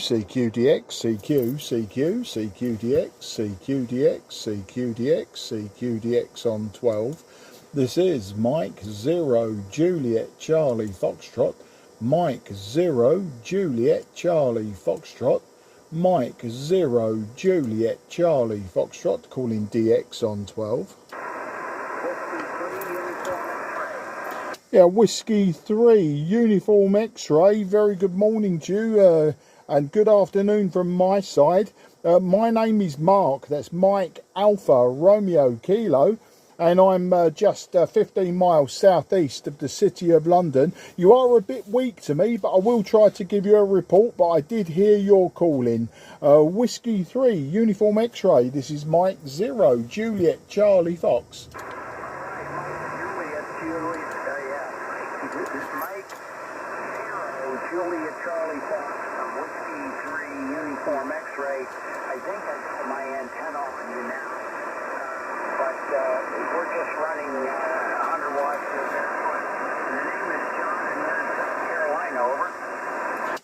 CQDX, CQDX, CQDX on 12. This is Mike 0 Juliet Charlie Foxtrot, Mike 0 Juliet Charlie Foxtrot, Mike 0 Juliet Charlie Foxtrot, calling DX on 12. Yeah, Whiskey 3 Uniform X-Ray, very good morning to you and good afternoon from my side. My name is Mark, that's Mike Alpha Romeo Kilo, and I'm just 15 miles southeast of the City of London. You are a bit weak to me, but I will try to give you a report, but I did hear your calling. Whiskey 3 Uniform X-Ray, this is Mike 0 Juliet Charlie Fox. Juliet Charlie Fox from Whiskey 3 Uniform X-Ray. I think I got my antenna on you now, but we're just running 100 watts of airport. And the name is John, and you're in South Carolina, over.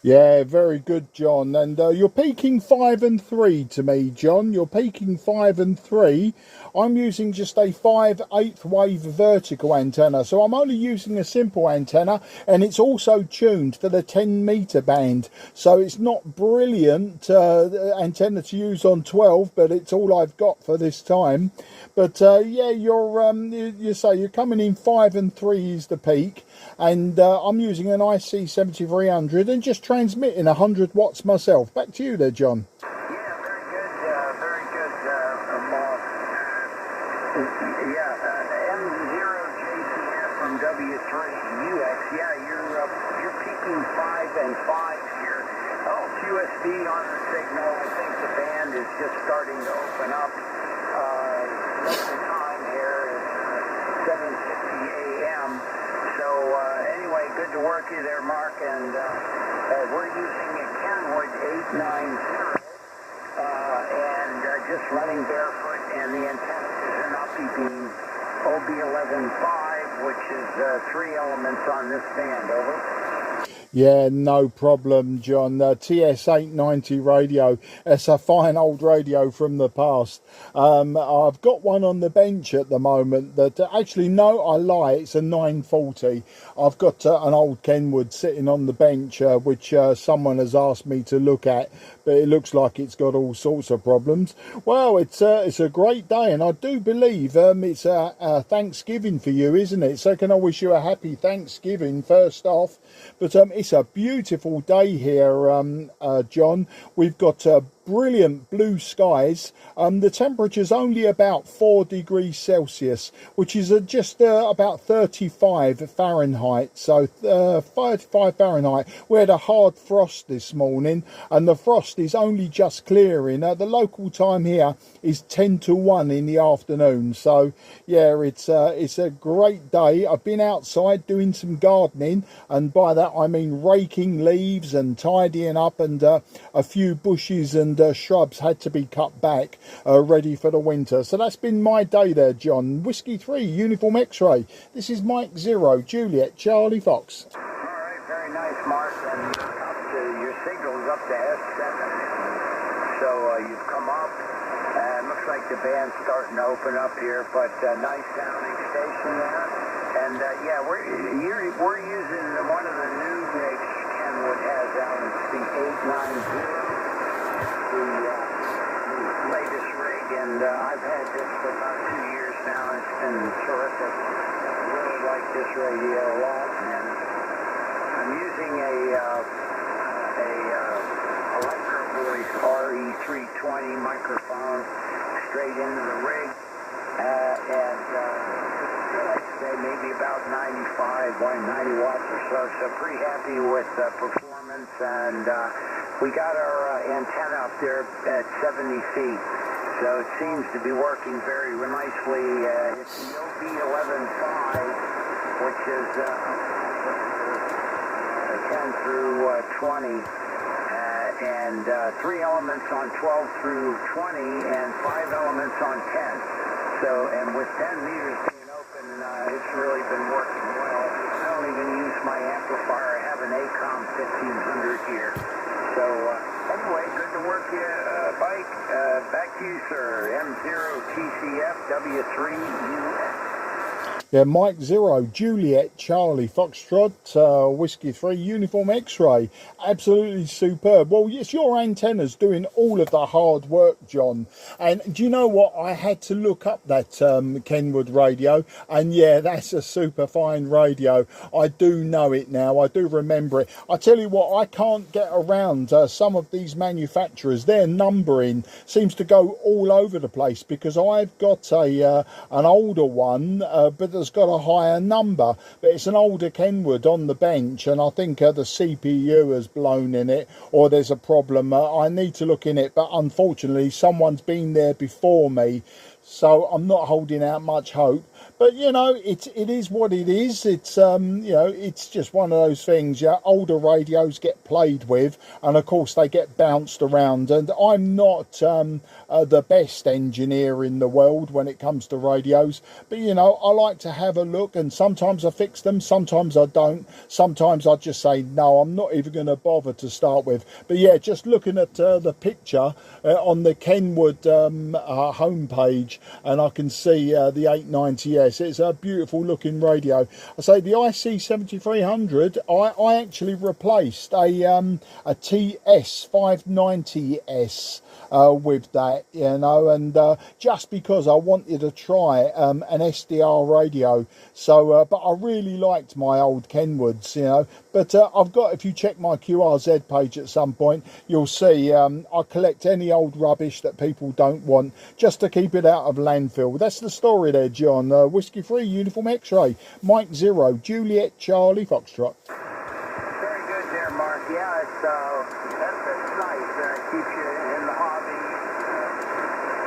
Yeah, very good, John. And you're peaking 5 and 3 to me, John. You're peaking 5 and 3. I'm using just a 5/8 wave vertical antenna, so I'm only using a simple antenna, and it's also tuned for the 10-meter band. So it's not brilliant antenna to use on 12, but it's all I've got for this time. But yeah, you say you're coming in 5 and 3 is the peak, and I'm using an IC-7300 and just transmitting 100 watts myself. Back to you there, John. Yeah, M0JCF from W3UX. Yeah, you're peaking 5 and 5 here. Oh, QSB on the signal. I think the band is just starting to open up. Local time here is 7:50 a.m. So anyway, good to work you there, Mark. And we're using a Kenwood 890 and just running barefoot, and the antenna is an Uppy beam OB11.5, which is 3 elements on this band, over. Yeah, no problem, John. TS890 radio. It's a fine old radio from the past. I've got one on the bench at the moment that actually, no, I lie. It's a 940. I've got an old Kenwood sitting on the bench, which someone has asked me to look at, but it looks like it's got all sorts of problems. Well, it's a great day, and I do believe it's Thanksgiving for you, isn't it? So can I wish you a happy Thanksgiving first off? But it's a beautiful day here, John. We've got brilliant blue skies. The temperature's only about 4 degrees Celsius, which is just about 35 Fahrenheit. So 35 Fahrenheit. We had a hard frost this morning, and the frost is only just clearing. The local time here is 10 to 1 in the afternoon. So yeah, it's a great day. I've been outside doing some gardening, and by that I mean raking leaves and tidying up, and a few bushes and shrubs had to be cut back, ready for the winter. So that's been my day there, John. Whiskey 3 Uniform X-Ray. This is Mike 0 Juliet Charlie Fox. All right, very nice, Mark. And your signal's up to S7. So you've come up. Looks like the band's starting to open up here, but nice sounding station there. And yeah, we're using one of the new rigs Kenwood has out. It's the 890. The latest rig, and I've had this for about 2 years now. It's been terrific. I really like this radio a lot, and I'm using a Electro Voice RE320 microphone straight into the rig, and I'd say maybe about 90 watts or so. So pretty happy with performance, and we got our antenna up there at 70 feet, so it seems to be working very nicely. It's the OB11.5, which is 10 through 20, and 3 elements on 12 through 20, and 5 elements on 10. So, and with 10 meters being open, it's really been working well. I don't even use my amplifier. I have an ACOM 1500 here. So you, sir. M0TCF W3US. Yeah, Mike 0, Juliet, Charlie, Foxtrot, Whiskey 3, Uniform X-Ray. Absolutely superb. Well, it's your antennas doing all of the hard work, John. And do you know what? I had to look up that Kenwood radio. And yeah, that's a super fine radio. I do know it now. I do remember it. I tell you what, I can't get around some of these manufacturers. Their numbering seems to go all over the place, because I've got an older one, but has got a higher number, but it's an older Kenwood on the bench, and I think the CPU has blown in it, or there's a problem. I need to look in it, but unfortunately someone's been there before me, so I'm not holding out much hope. But you know, it is what it is. It's you know, it's just one of those things. Yeah, older radios get played with, and of course they get bounced around. And I'm not the best engineer in the world when it comes to radios, but you know, I like to have a look, and sometimes I fix them, sometimes I don't. Sometimes I just say no, I'm not even going to bother to start with. But yeah, just looking at the picture on the Kenwood homepage, and I can see the 890S. It's a beautiful looking radio. I say the IC-7300, I actually replaced a TS590S with that, you know, and just because I wanted to try an SDR radio. So but I really liked my old Kenwoods, you know. But I've got, if you check my QRZ page at some point, you'll see I collect any old rubbish that people don't want, just to keep it out of landfill. That's the story there, John. Whiskey 3, Uniform X-Ray, Mike 0, Juliet, Charlie, Foxtrot. Very good there, Mark. Yeah, that's nice. Keeps you in the hobby.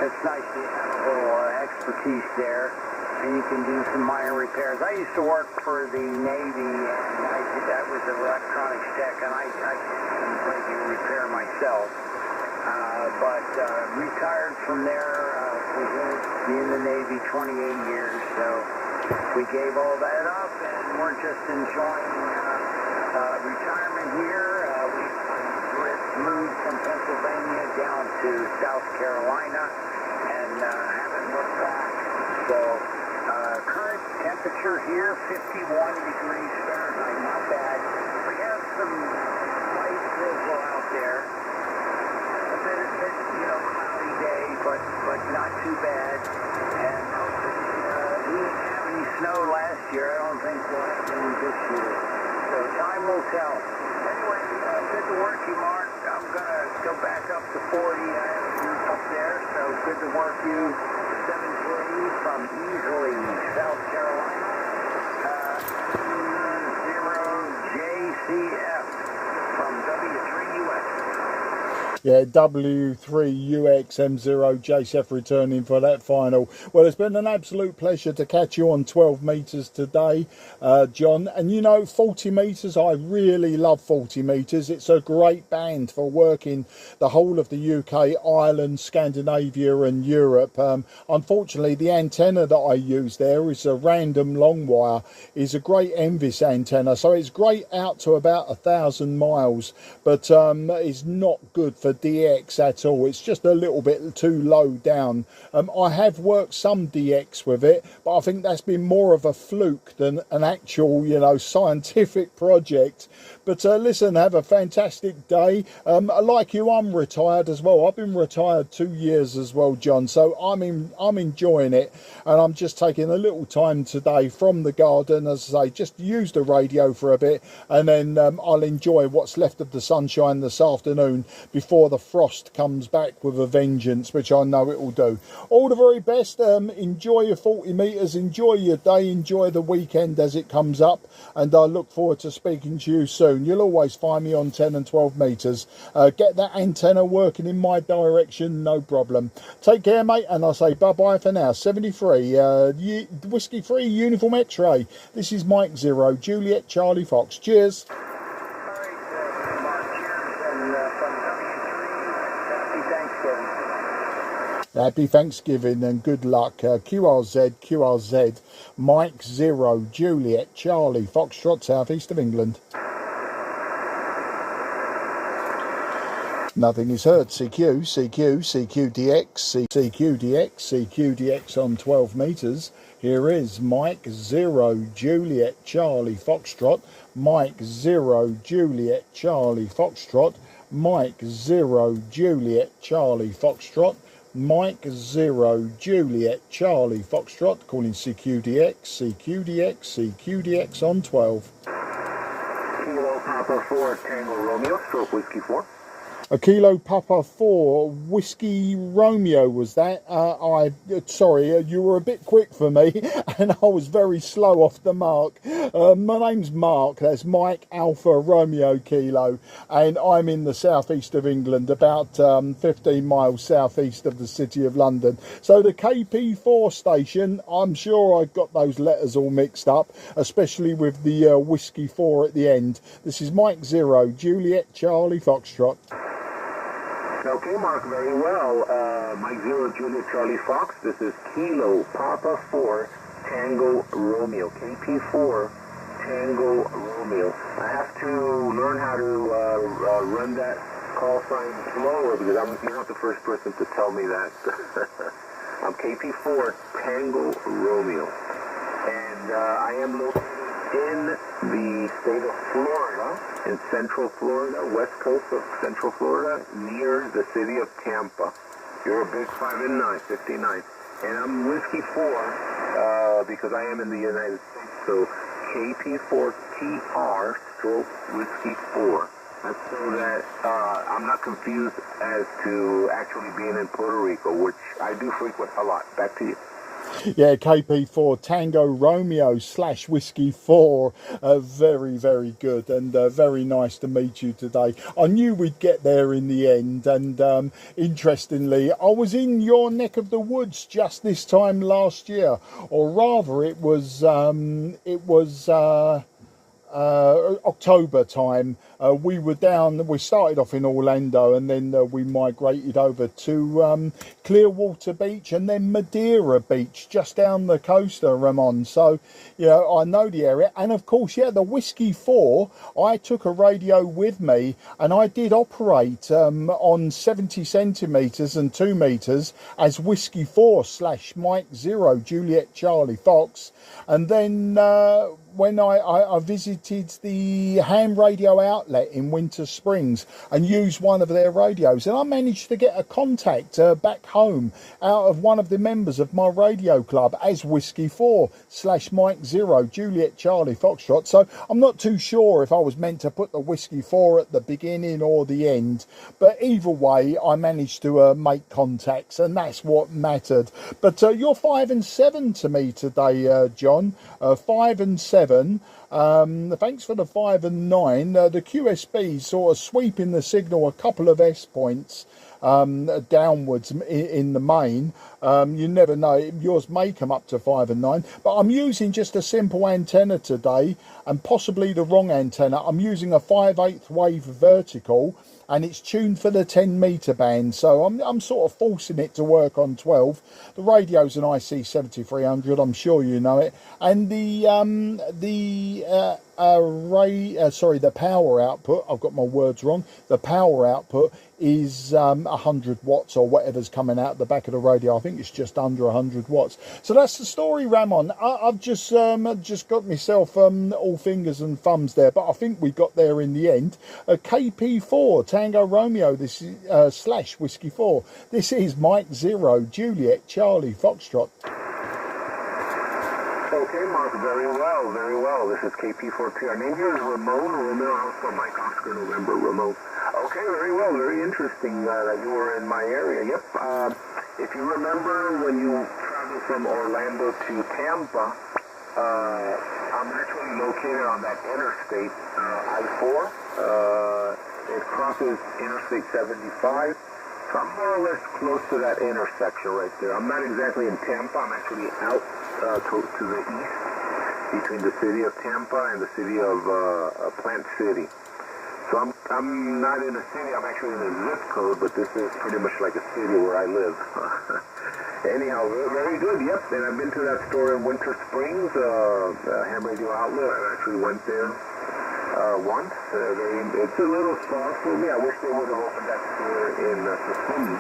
It's nice to have a little expertise there, and you can do some minor repairs. I used to work for the Navy, and that was an electronics tech, and I couldn't really repair myself. But retired from there, was in the Navy 28 years, so we gave all that up, and we're just enjoying retirement here. We moved from Pennsylvania down to South Carolina, and haven't looked back. So current temperature here, 51 degrees Fahrenheit, not bad. We have some light drizzle out there. A bit, you know, cloudy day, but not too bad. And we didn't have any snow last year. I don't think we'll have any this year. So time will tell. Anyway, good to work you, Mark. I'm going to go back up to 40. I have a group up there, so good to work you. 7-3 from Easley, South Carolina. 0JCF from W3US. Yeah, W3UX M0JCF returning for that final. Well, it's been an absolute pleasure to catch you on 12 metres today, John. And you know, 40 metres, I really love 40 metres. It's a great band for working the whole of the UK, Ireland, Scandinavia and Europe. Unfortunately, the antenna that I use there is a random long wire. It's a great Envis antenna, so it's great out to about 1,000 miles, but it's not good for DX at all. It's just a little bit too low down. I have worked some DX with it, but I think that's been more of a fluke than an actual, you know, scientific project. But listen, have a fantastic day. Like you, I'm retired as well. I've been retired 2 years as well, John, so I'm enjoying it, and I'm just taking a little time today from the garden, as I say, just use the radio for a bit, and then I'll enjoy what's left of the sunshine this afternoon before the frost comes back with a vengeance, which I know it will do. All the very best. Enjoy your 40 metres, enjoy your day, enjoy the weekend as it comes up, and I look forward to speaking to you soon. You'll always find me on 10 and 12 metres. Get that antenna working in my direction, no problem. Take care, mate, and I'll say bye-bye for now. 73, Whiskey 3, Uniform X-Ray. This is Mike 0, Juliet, Charlie, Fox. Cheers. Happy Thanksgiving and good luck. QRZ, Mike 0, Juliet, Charlie, Foxtrot, south east of England. Nothing is heard. CQ, CQ, CQDX, CQDX, CQDX on 12 meters. Here is Mike 0 Juliet Charlie Foxtrot, Mike 0 Juliet Charlie Foxtrot, Mike 0 Juliet Charlie Foxtrot, Mike 0 Juliet Charlie Foxtrot, calling CQDX, CQDX, CQDX on 12. Kilo Papa 4 Tango Romeo, stroke Whiskey 4. A Kilo Papa 4 Whiskey Romeo was that. Sorry, you were a bit quick for me and I was very slow off the mark. My name's Mark, that's Mike Alpha Romeo Kilo, and I'm in the southeast of England, about 15 miles southeast of the city of London. So the KP4 station, I'm sure I got those letters all mixed up, especially with the Whiskey 4 at the end. This is Mike 0 Juliet Charlie Foxtrot. Okay, Mark, very well. Mike 0 Juliet Charlie Fox, this is Kilo Papa 4 Tango Romeo, KP4 Tango Romeo. I have to learn how to run that call sign slower because you're not the first person to tell me that. I'm KP4 Tango Romeo, and I am located in the state of Florida, in central Florida, west coast of central Florida, near the city of Tampa. You're a big 5 and 9, 59. And I'm Whiskey 4 because I am in the United States. So KP4TR stroke Whiskey 4. That's so that I'm not confused as to actually being in Puerto Rico, which I do frequent a lot. Back to you. Yeah, KP4 Tango Romeo / Whiskey 4. Very, very good, and very nice to meet you today. I knew we'd get there in the end, and interestingly, I was in your neck of the woods just this time last year, or rather it was October time. We started off in Orlando, and then we migrated over to Clearwater Beach and then Madeira Beach, just down the coast of Ramon. So, you know, I know the area. And of course, yeah, the Whiskey 4, I took a radio with me and I did operate on 70 centimetres and 2 metres as Whiskey 4 / Mike 0 Juliet Charlie Fox. And then when I visited the ham radio outlet in Winter Springs and used one of their radios, and I managed to get a contact back home out of one of the members of my radio club as Whiskey 4 / Mike 0 Juliet Charlie Foxtrot. So I'm not too sure if I was meant to put the Whiskey 4 at the beginning or the end, but either way I managed to make contacts, and that's what mattered. But you're 5 and 7 to me today, John. 5 and 7. Thanks for the 5 and 9. The QSB sort of sweeping the signal a couple of S points downwards in the main. You never know, yours may come up to 5 and 9, but I'm using just a simple antenna today, and possibly the wrong antenna. I'm using a 5/8 wave vertical, and it's tuned for the 10 meter band, so I'm sort of forcing it to work on 12. The radio's an IC-7300, I'm sure you know it, and the power output, I've got my words wrong, the power output is 100 watts or whatever's coming out the back of the radio. I think it's just under 100 watts. So that's the story, Ramon. I've just got myself all fingers and thumbs there, but I think we got there in the end. KP4 Tango Romeo, this is / Whiskey 4. This is Mike 0 Juliet Charlie Foxtrot. Okay, Mark, very well, very well. This is KP4T. Our name here is Ramon Romeo Alpha Mike Oscar November Ramon. Okay, very well, very interesting that you were in my area. Yep. If you remember when you traveled from Orlando to Tampa, I'm actually located on that interstate, I-4. It crosses Interstate 75. So I'm more or less close to that intersection right there. I'm not exactly in Tampa. I'm actually out to the east between the city of Tampa and the city of Plant City. So I'm not in a city. I'm actually in a zip code, but this is pretty much like a city where I live. Anyhow, very good. Yep, and I've been to that store in Winter Springs, ham radio outlet. I actually went there once. It's a little far for me. I wish they would have opened that store in Kissimmee.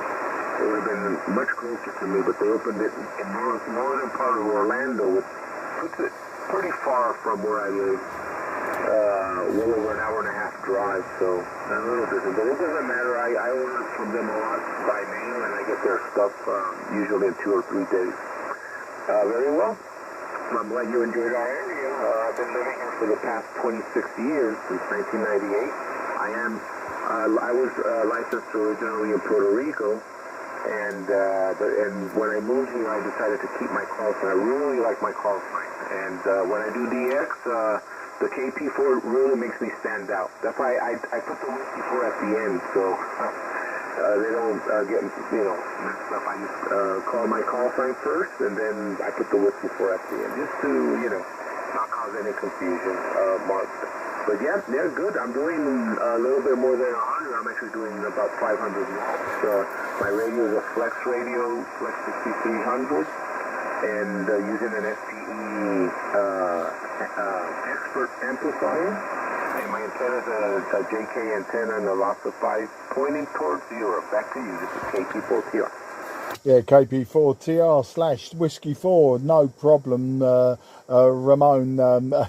It would have been much closer to me, but they opened it in the northern part of Orlando, which puts it pretty far from where I live. Well over an hour and a half drive, so a little different. But it doesn't matter. I order from them a lot by mail, and I get their stuff usually in 2 or 3 days. Very well. I'm glad you enjoyed our area. I've been living here for the past 26 years, since 1998. I was licensed originally in Puerto Rico, and when I moved here, I decided to keep my call sign. I really like my call sign, and when I do DX, the KP4 really makes me stand out. That's why I put the whiskey 4 at the end, so they don't get messed up. I just call my call sign first, and then I put the whiskey 4 at the end, just to not cause any confusion. Mark. But yeah, they're good. I'm doing a little bit more than 100. I'm actually doing about 500 watts. My radio is a Flex radio, Flex 6300, and using an SPE expert amplifier. And my antenna is a JK antenna and a loss of 5 pointing towards Europe. Back to you. This is KP4TR. Yeah, KP4TR / Whiskey 4, no problem, Ramon.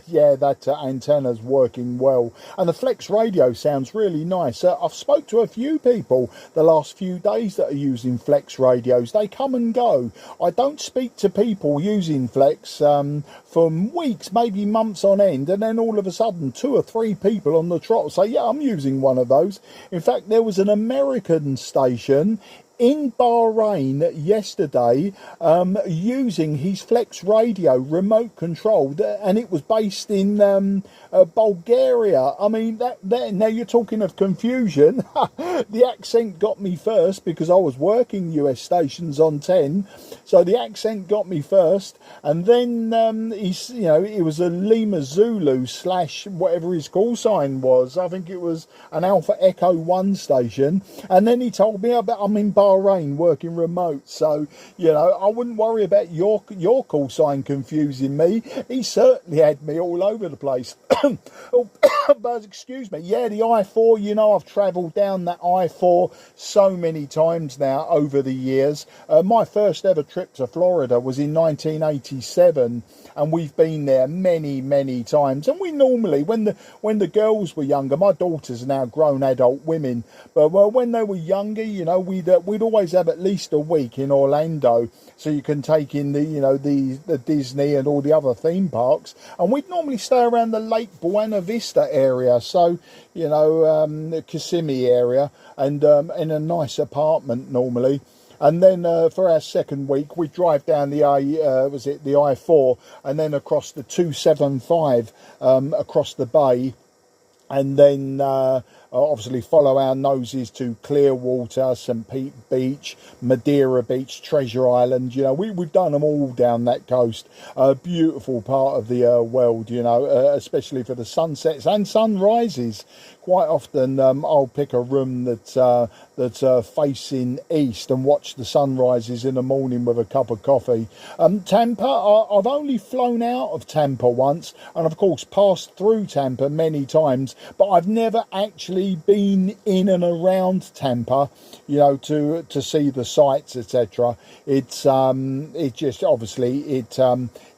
Yeah, that antenna's working well. And the Flex radio sounds really nice. I've spoke to a few people the last few days that are using Flex radios. They come and go. I don't speak to people using Flex for weeks, maybe months on end, and then all of a sudden 2 or 3 people on the trot say, yeah, I'm using one of those. In fact, there was an American station in Bahrain yesterday using his Flex radio remote controlled, and it was based in Bulgaria. I mean, now you're talking of confusion. The accent got me first because I was working US stations on 10, so the accent got me first, and then it was a Lima Zulu / whatever his call sign was. I think it was an Alpha Echo 1 station, and then he told me about I'm in Bahrain working remote, so I wouldn't worry about your call sign confusing me. He certainly had me all over the place. But excuse me, yeah, the I-4, I've travelled down that I-4 so many times now over the years. My first ever trip to Florida was in 1987, and we've been there many times. And we normally, when the girls were younger, my daughters are now grown adult women, but when they were younger, we'd always have at least a week in Orlando, so you can take in the Disney and all the other theme parks, and we'd normally stay around the Lake Buena Vista area, so the Kissimmee area, and in a nice apartment normally. And then for our second week, we drive down the I-4, and then across the 275 across the bay, and then obviously follow our noses to Clearwater, St. Pete Beach, Madeira Beach, Treasure Island. We've done them all down that coast. A beautiful part of the world, especially for the sunsets and sunrises. Quite often I'll pick a room that's facing east and watch the sunrises in the morning with a cup of coffee. Tampa, I've only flown out of Tampa once, and of course passed through Tampa many times, but I've never actually been in and around Tampa, to see the sights, etc. It's just obviously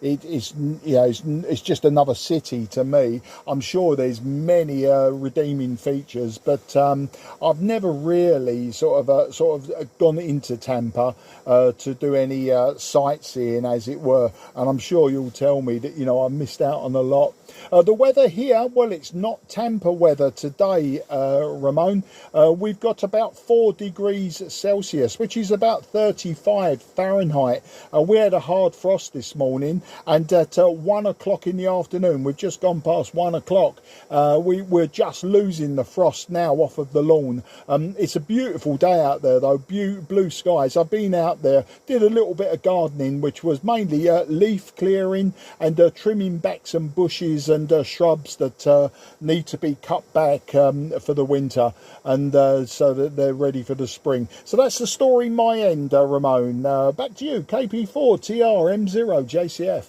it's just another city to me. I'm sure there's many redeeming features, but I've never really sort of gone into Tampa to do any sightseeing, as it were. And I'm sure you'll tell me that I missed out on a lot. The weather here, well, it's not Tampa weather today, Ramon. We've got about 4 degrees Celsius, which is about 35 Fahrenheit. We had a hard frost this morning, and at 1 o'clock in the afternoon, we've just gone past 1 o'clock, we're just losing the frost now off of the lawn. It's a beautiful day out there, though, blue skies. I've been out there, did a little bit of gardening, which was mainly leaf clearing and trimming back some bushes and shrubs that need to be cut back for the winter, and so that they're ready for the spring. So that's the story my end, Ramon. Back to you, KP4 TR M0 JCF.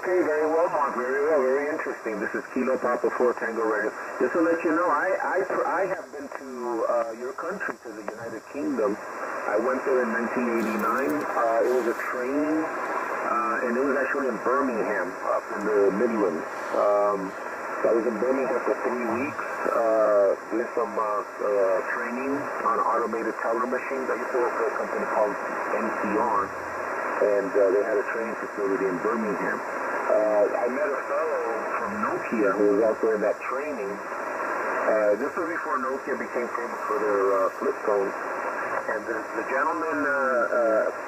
Okay, very well, Mark. Very well. Very interesting. This is Kilo Papa 4 Tango Radio. Just to let you know, I have been to your country, to the United Kingdom. I went there in 1989. It was a training, and it was actually in Birmingham, up in the Midlands. So I was in Birmingham for 3 weeks, did some training on automated teller machines. I used to work for a company called NCR, and they had a training facility in Birmingham. I met a fellow from Nokia who was also in that training. This was before Nokia became famous for their flip phones. And the gentleman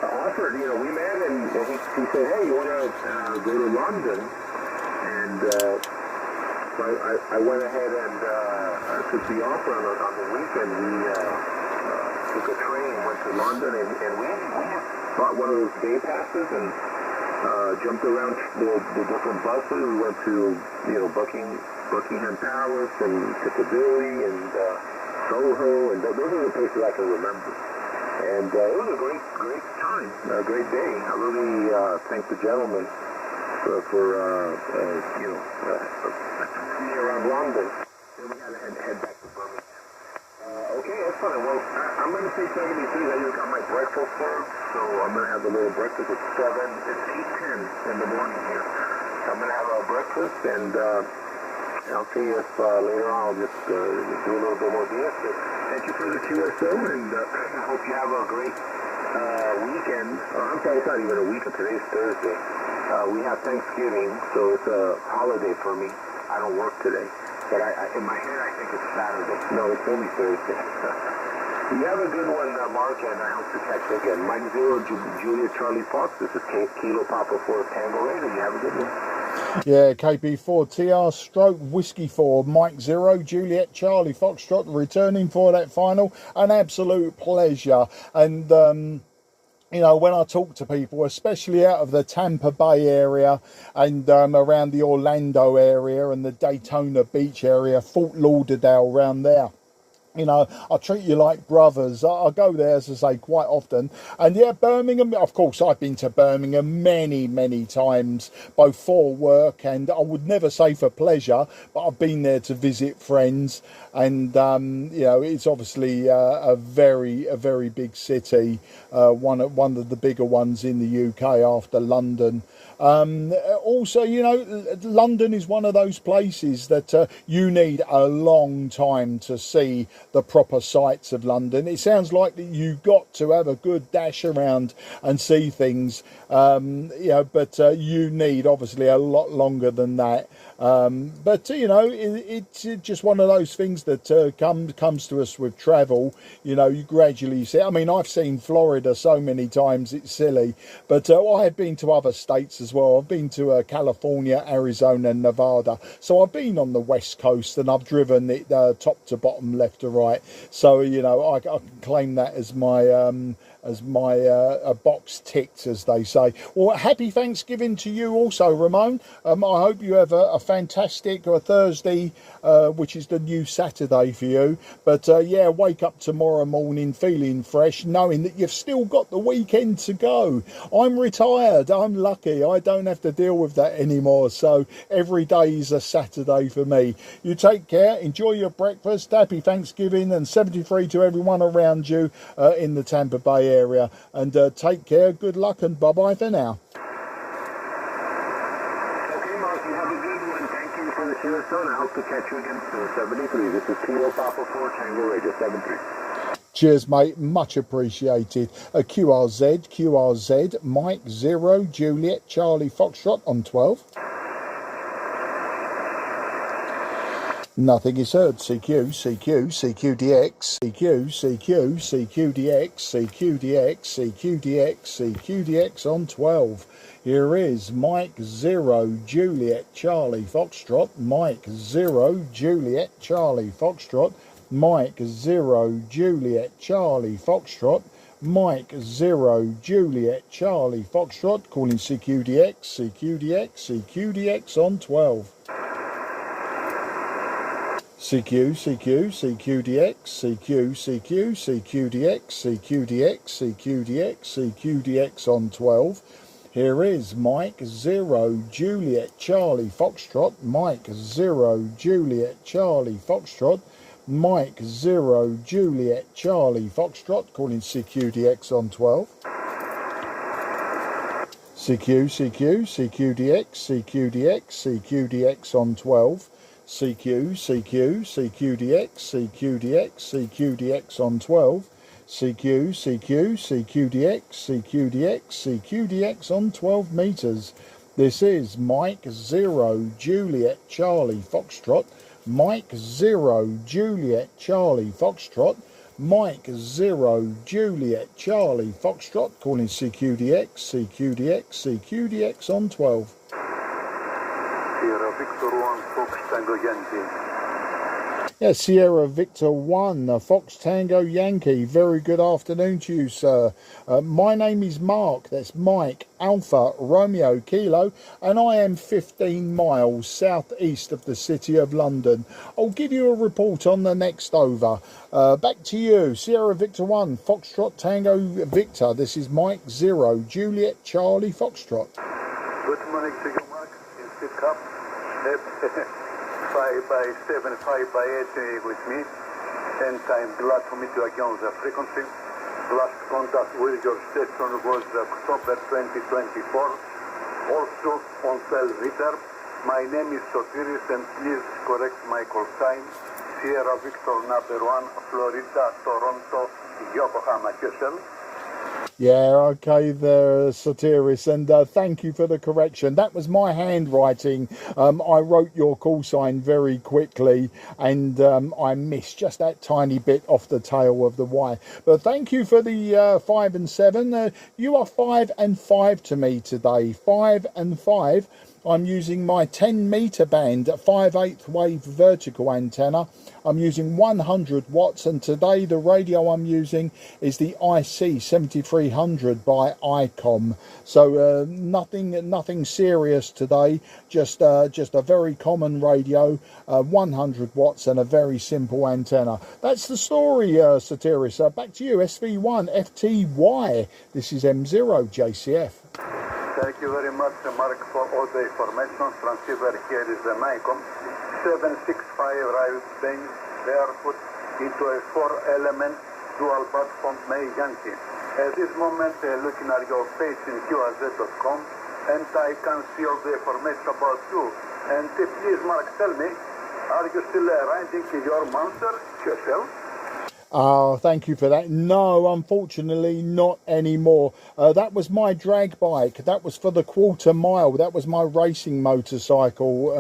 offered, you know, we met, and he said, hey, you want to go to London? And so I went ahead and took the offer on the weekend. We took a train, went to London, and we bought one of those day passes and jumped around the different buses. We went to, you know, Buckingham Palace and Piccadilly and Soho, and those are the places I can remember. And it was a great time, a great day. I really thank the gentleman for you know, taking me around London. Then we had to head back to Birmingham. Okay, that's fine. Well, I'm going to say 73. I just got my breakfast served, so I'm going to have a little breakfast. It's 8:10 in the morning here. So I'm going to have a breakfast, and I'll see if later on I'll just do a little bit more BS. But thank you for the QSO, and I hope you have a great weekend. I'm sorry, it's not even a weekend. Today's Thursday. We have Thanksgiving, so it's a holiday for me. I don't work today. But in my head, I think it's Saturday. No, it's only Thursday. You have a good one, Mark, and I hope to catch you again. Mike 0, Julia Charlie Fox. This is Kilo Papa 4 Tango Radio. You have a good one. Yeah, KB4 TR stroke Whiskey 4 Mike 0 Juliet Charlie Foxtrot returning for that final. An absolute pleasure. And you know, when I talk to people, especially out of the Tampa Bay area and around the Orlando area and the Daytona Beach area, Fort Lauderdale, around there, you know, I treat you like brothers. I go there, as I say, quite often. And yeah, Birmingham, of course, I've been to Birmingham many times, both for work and I would never say for pleasure, but I've been there to visit friends. And, you know, it's obviously a very big city, one of the bigger ones in the UK after London. Also, you know, London is one of those places that you need a long time to see the proper sights of London. It sounds like that you've got to have a good dash around and see things, you know, but you need obviously a lot longer than that. But you know, it's just one of those things that comes to us with travel. You know, you gradually see. I mean, I've seen Florida so many times, it's silly. But I have been to other states as well. I've been to California, Arizona, and Nevada. So I've been on the West Coast and I've driven it top to bottom, left to right. So you know, I can claim that as my box ticked, as they say. Well, happy Thanksgiving to you also, Ramon. I hope you have a fantastic Thursday, which is the new Saturday for you. But yeah, wake up tomorrow morning feeling fresh, knowing that you've still got the weekend to go. I'm retired. I'm lucky. I don't have to deal with that anymore. So every day is a Saturday for me. You take care. Enjoy your breakfast. Happy Thanksgiving and 73 to everyone around you in the Tampa Bay area. And take care. Good luck and bye-bye for now. I hope to catch you again soon. 73. This is Kilo Papa 4 Tango Radio 73. Cheers, mate. Much appreciated. QRZ, Mike 0, Juliet, Charlie Foxtrot on 12. Nothing is heard. CQDX, CQDX on 12. Here is Mike 0, Juliet, Charlie Foxtrot, Mike 0, Juliet, Charlie Foxtrot, Mike 0, Juliet, Charlie Foxtrot, Mike 0, Juliet, Charlie Foxtrot, calling CQDX on 12. CQDX on 12. Here is Mike 0 Juliet Charlie Foxtrot, Mike 0 Juliet Charlie Foxtrot, Mike 0 Juliet Charlie Foxtrot, calling CQDX on 12. CQDX, CQDX on 12. CQDX on 12. CQDX on 12 meters. This is Mike 0 Juliet Charlie Foxtrot, Mike 0 Juliet Charlie Foxtrot, Mike 0 Juliet Charlie Foxtrot, calling CQDX on 12. Sierra Victor 1 Fox Tango Yankee. Yeah, Sierra Victor 1, Fox Tango Yankee. Very good afternoon to you, sir. My name is Mark. That's Mike Alpha Romeo Kilo, and I am 15 miles southeast of the City of London. I'll give you a report on the next over. Back to you, Sierra Victor 1, Foxtrot Tango Victor. This is Mike 0 Juliet Charlie Foxtrot. Good morning to you, Mark. In pickup. 5x7, 5x8 with me, and I'm glad to meet you again on the frequency. Last contact with your station was October 2024, also on 12 meter. My name is Sotiris, and please correct my call sign. Sierra Victor number 1, Florida, Toronto, Yokohama, QSL. Yeah, okay there, Sotiris, and thank you for the correction. That was my handwriting. I wrote your call sign very quickly, and I missed just that tiny bit off the tail of the Y. But thank you for the 5 and 7. You are 5 and 5 to me today. 5 and 5. I'm using my 10 meter band 5/8 wave vertical antenna. I'm using 100 watts, and today the radio I'm using is the IC-7300 by ICOM. So nothing serious today, just a very common radio, 100 watts and a very simple antenna. That's the story, Sotiris. Back to you, SV1 FTY. This is M0 JCF. Thank you very much, Mark, for all the information. Transceiver here is the Nikon 765 right being there put into a 4-element dual platform May Yankee. At this moment, looking at your page in QRZ.com, and I can see all the information about you. And please, Mark, tell me, are you still riding your Monster yourself? Oh, thank you for that. No, unfortunately, not anymore. That was my drag bike. That was for the quarter mile. That was my racing motorcycle,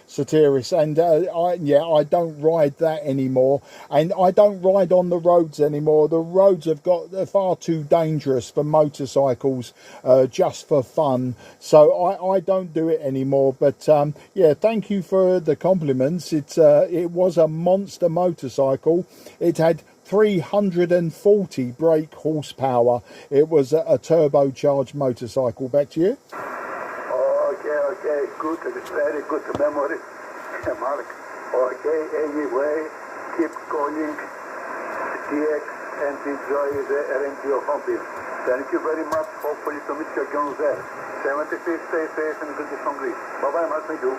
Sotiris. And I don't ride that anymore. And I don't ride on the roads anymore. The roads have got far too dangerous for motorcycles, just for fun. So I don't do it anymore. But yeah, thank you for the compliments. It was a monster motorcycle. It had 340 brake horsepower. It was a turbocharged motorcycle. Back to you. Okay, good, very good memory, Mark. Okay, anyway, keep calling TX and enjoy the radio hobby. Thank you very much. Hopefully to meet you again there. 75, stay safe and good hungry. Bye-bye, Mark. Thank you.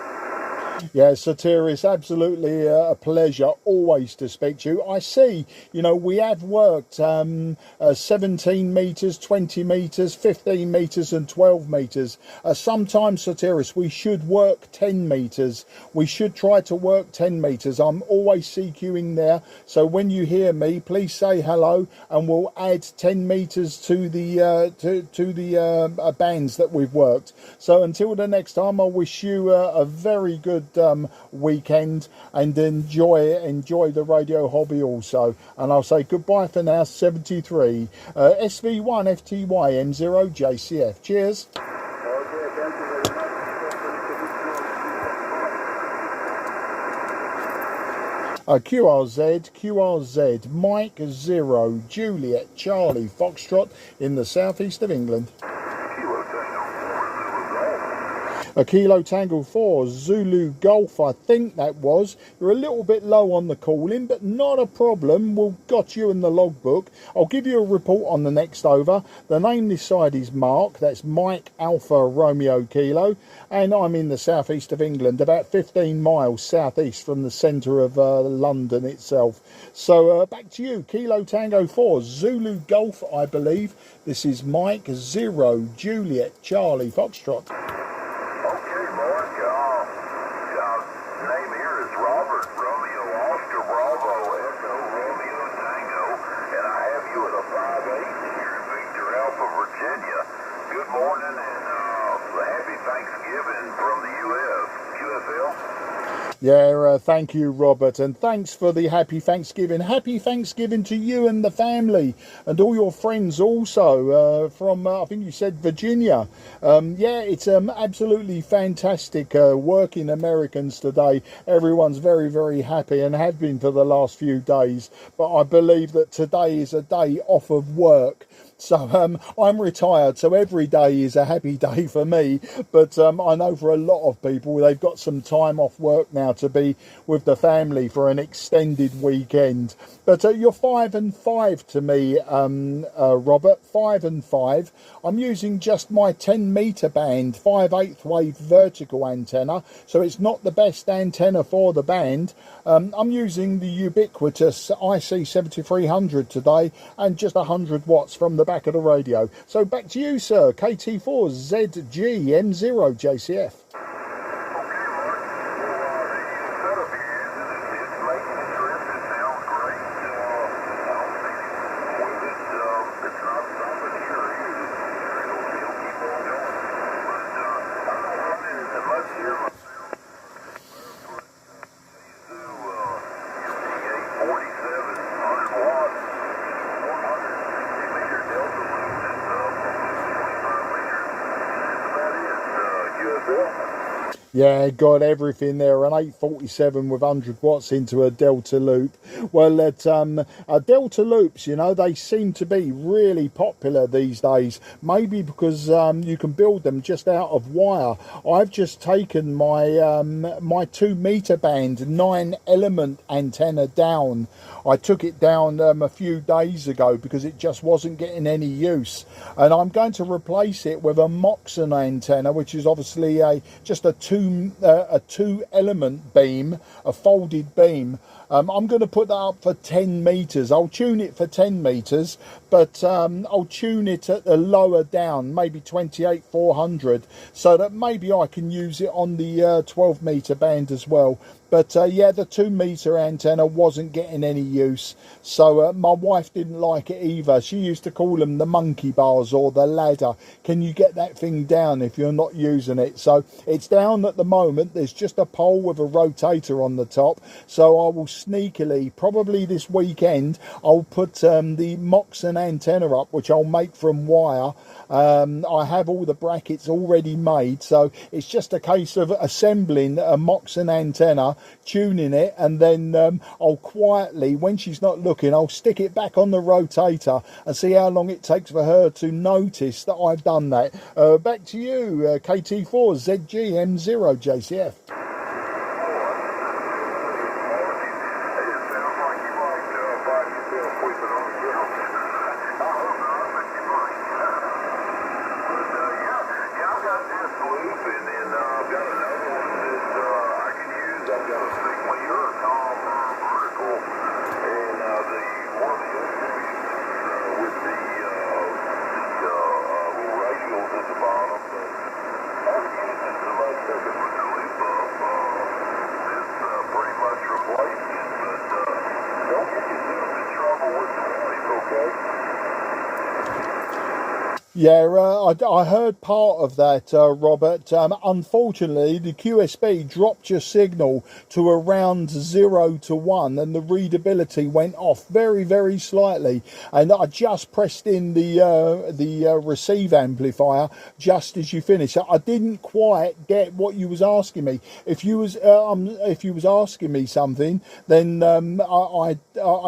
Yeah, Sotiris, absolutely a pleasure always to speak to you. I see, we have worked 17 metres, 20 metres, 15 metres and 12 metres. Sometimes, Sotiris, we should work 10 metres. We should try to work 10 metres. I'm always CQing there. So when you hear me, please say hello, and we'll add 10 metres to the bands that we've worked. So until the next time, I wish you a very good weekend, and enjoy the radio hobby also. And I'll say goodbye for now. 73 SV1 FTY M0 JCF. Cheers. Okay, thank you very much. QRZ Mike 0 Juliet Charlie Foxtrot in the southeast of England. A Kilo Tango 4 Zulu Golf, I think that was. You're a little bit low on the calling, but not a problem. We'll got you in the logbook. I'll give you a report on the next over. The name this side is Mark. That's Mike Alpha Romeo Kilo. And I'm in the southeast of England, about 15 miles southeast from the centre of London itself. So back to you. Kilo Tango 4 Zulu Golf, I believe. This is Mike 0 Juliet Charlie Foxtrot. Okay, Mark. Name here is Robert Romeo Oscar Bravo Echo Romeo Tango, and I have you at a 5-8 here in Victor Alpha, Virginia. Good morning and happy Thanksgiving from the U.S. QFL. Yeah, thank you, Robert, and thanks for the happy Thanksgiving. Happy Thanksgiving to you and the family and all your friends also from, I think you said Virginia. Yeah, it's absolutely fantastic working Americans today. Everyone's very, very happy and have been for the last few days. But I believe that today is a day off of work. So I'm retired, so every day is a happy day for me. But I know for a lot of people, they've got some time off work now to be with the family for an extended weekend. But you're 5 and 5 to me, Robert. 5 and 5. I'm using just my 10-meter band 5/8 wave vertical antenna, so it's not the best antenna for the band. I'm using the ubiquitous IC-7300 today, and just 100 watts from the back of the radio. So back to you, sir. KT4ZG M0 JCF. Yeah, got everything there. An 847 with 100 watts into a Delta loop. Well, Delta loops, you know, they seem to be really popular these days. Maybe because you can build them just out of wire. I've just taken my my 2-meter band 9-element antenna down. I took it down a few days ago because it just wasn't getting any use, and I'm going to replace it with a Moxon antenna, which is obviously just a 2-element beam, a folded beam. I'm going to put that up for 10 meters. I'll tune it for 10 meters, but I'll tune it at the lower down, maybe 28-400, so that maybe I can use it on the 12-meter band as well. But yeah, the 2-meter antenna wasn't getting any use, so my wife didn't like it either. She used to call them the monkey bars or the ladder. Can you get that thing down if you're not using it? So it's down at the moment. There's just a pole with a rotator on the top, so I will sneakily, probably this weekend, I'll put the Moxon antenna up, which I'll make from wire. I have all the brackets already made, so it's just a case of assembling a Moxon antenna, tuning it, and then I'll quietly, when she's not looking, I'll stick it back on the rotator and see how long it takes for her to notice that I've done that. Back to you, KT4ZG M0 JCF. Yeah, I heard part of that, Robert. Unfortunately, the QSB dropped your signal to around 0 to 1, and the readability went off very, very slightly. And I just pressed in the receive amplifier just as you finished. I didn't quite get what you was asking me. If you was asking me something, then I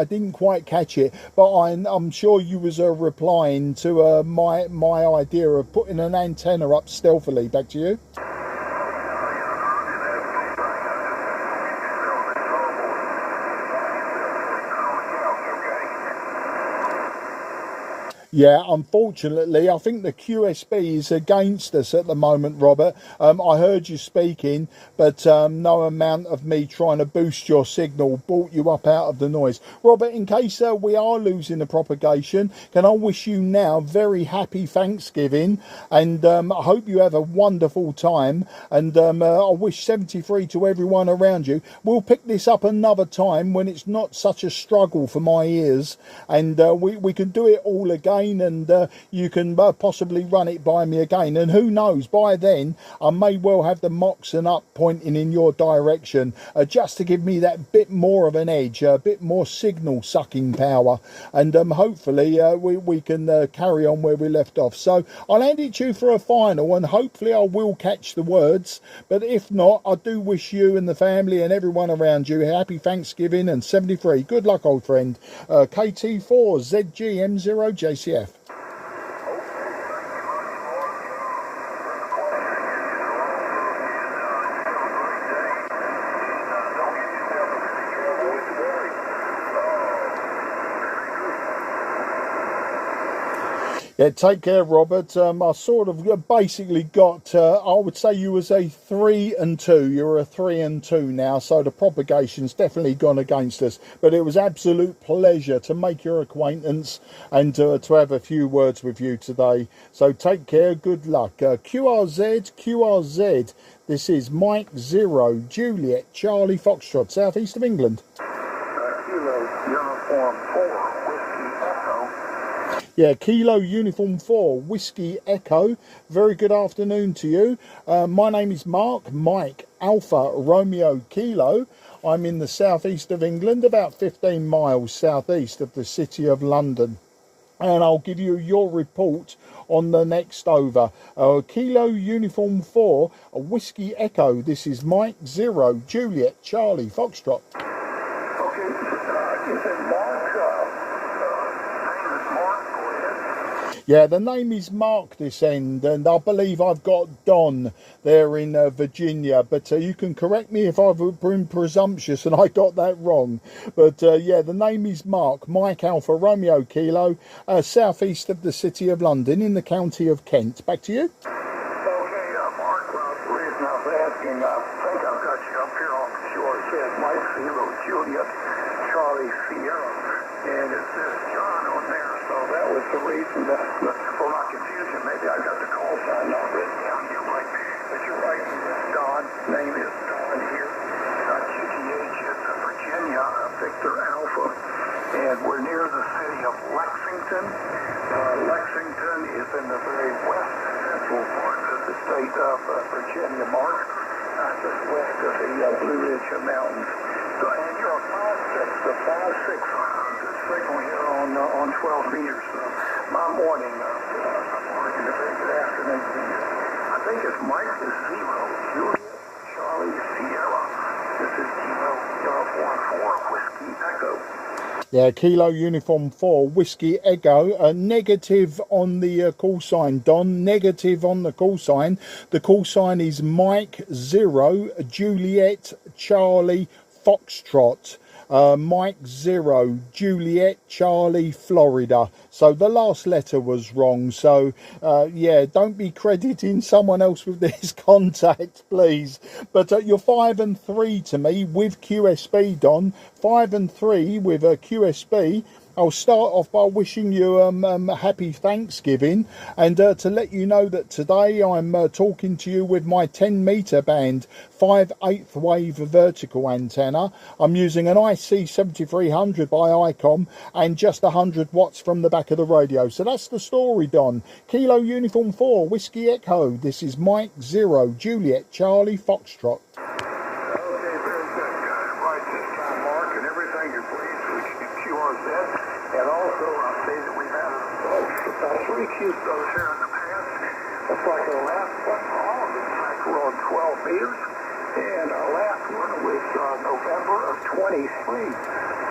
didn't quite catch it. But I'm sure you was replying to my idea of putting an antenna up stealthily. Back to you. Yeah, unfortunately, I think the QSB is against us at the moment, Robert. I heard you speaking, but no amount of me trying to boost your signal brought you up out of the noise. Robert, in case we are losing the propagation, can I wish you now very happy Thanksgiving, and I hope you have a wonderful time, and I wish 73 to everyone around you. We'll pick this up another time when it's not such a struggle for my ears, and we can do it all again, and you can possibly run it by me again, and who knows, by then I may well have the Moxon up pointing in your direction, just to give me that bit more of an edge, a bit more signal sucking power, and hopefully we can carry on where we left off. So I'll hand it to you for a final, and hopefully I will catch the words, but if not, I do wish you and the family and everyone around you happy Thanksgiving and 73. Good luck, old friend. KT4 ZGM0 JCF. Yeah, take care, Robert. I sort of basically got, I would say you was a 3 and 2. You're a 3 and 2 now, so the propagation's definitely gone against us. But it was absolute pleasure to make your acquaintance and to have a few words with you today. So take care, good luck. QRZ. This is Mike 0, Juliet, Charlie Foxtrot, southeast of England. Kilo Uniform 4, Whiskey Echo. Yeah, Kilo Uniform 4, Whiskey Echo. Very good afternoon to you. My name is Mark, Mike, Alpha, Romeo, Kilo. I'm in the southeast of England, about 15 miles southeast of the city of London. And I'll give you your report on the next over. Kilo Uniform 4, Whiskey Echo. This is Mike 0, Juliet, Charlie, Foxtrot. Okay, is it Mark? Name is Mark, go ahead. Yeah, the name is Mark this end, and I believe I've got Don there in Virginia, but you can correct me if I've been presumptuous and I got that wrong. But yeah, the name is Mark, Mike Alpha Romeo Kilo, southeast of the city of London in the county of Kent. Back to you. Okay, Mark, the reason I was asking, I think I've got you up here on the shore. It says Mike Zero Juliet, Charlie Sierra, and it says John on there, so that was the reason that, for my confusion, maybe I got the call sign not written down. You're right, but you're right, Don, name is Don here. QTH is Virginia, Victor Alpha, and we're near the city of Lexington. Lexington is in the very west central part of the state of Virginia, Mark, just west of the Blue Ridge Mountains. So, and you're a 5'6", signal here on 12 meters. My morning, Mark, and a very good afternoon to you. I think it's Mike 0, Juliet, Charlie Sierra. This is Kilo Uniform 4, Whiskey Echo. Yeah, Kilo Uniform 4, Whiskey Echo. Negative on the call sign, Don. Negative on the call sign. The call sign is Mike 0, Juliet, Charlie, Foxtrot. Mike 0, Juliet, Charlie, Florida. So the last letter was wrong. So yeah, don't be crediting someone else with this contact, please. But you're 5 and 3 to me with QSB, Don. 5 and 3 with a QSB. I'll start off by wishing you a happy Thanksgiving, and to let you know that today I'm talking to you with my 10-meter band 5/8 wave vertical antenna. I'm using an IC-7300 by ICOM and just 100 watts from the back of the radio. So that's the story, Don. Kilo Uniform 4, Whiskey Echo. This is Mike 0, Juliet, Charlie, Foxtrot. Used those here in the past. Looks like our last one for all of these, like we're on 12 meters, and our last one was November of 23.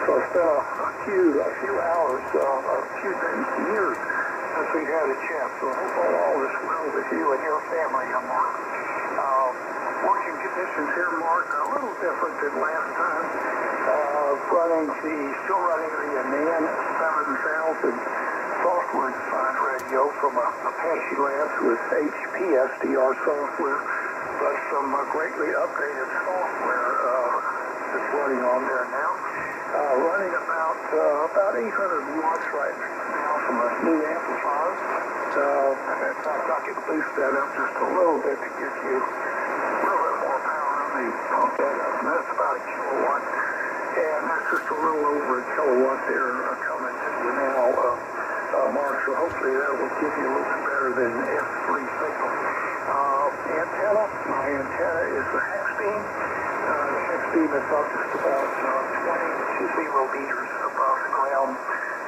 So it's been a few hours, a few days, years since we had a chance. So I hope all is well with you and your family, Mark. Working conditions here, Mark, are a little different than last time. Still running the NAN 7000 software radio from a Apache Lance with HPSDR software, but some greatly updated software that's running on there now. Running about 800 watts right now from a new amplifier. In fact, I can boost that up just a little bit to give you a little bit more power. Let me pump that up. And that's about a kilowatt. And that's just a little over a kilowatt there coming to you now, Mark. So hopefully that will give you a little bit better than F3 signal. Antenna. My antenna is the hex beam. The hex beam is up just about 20 meters above the ground.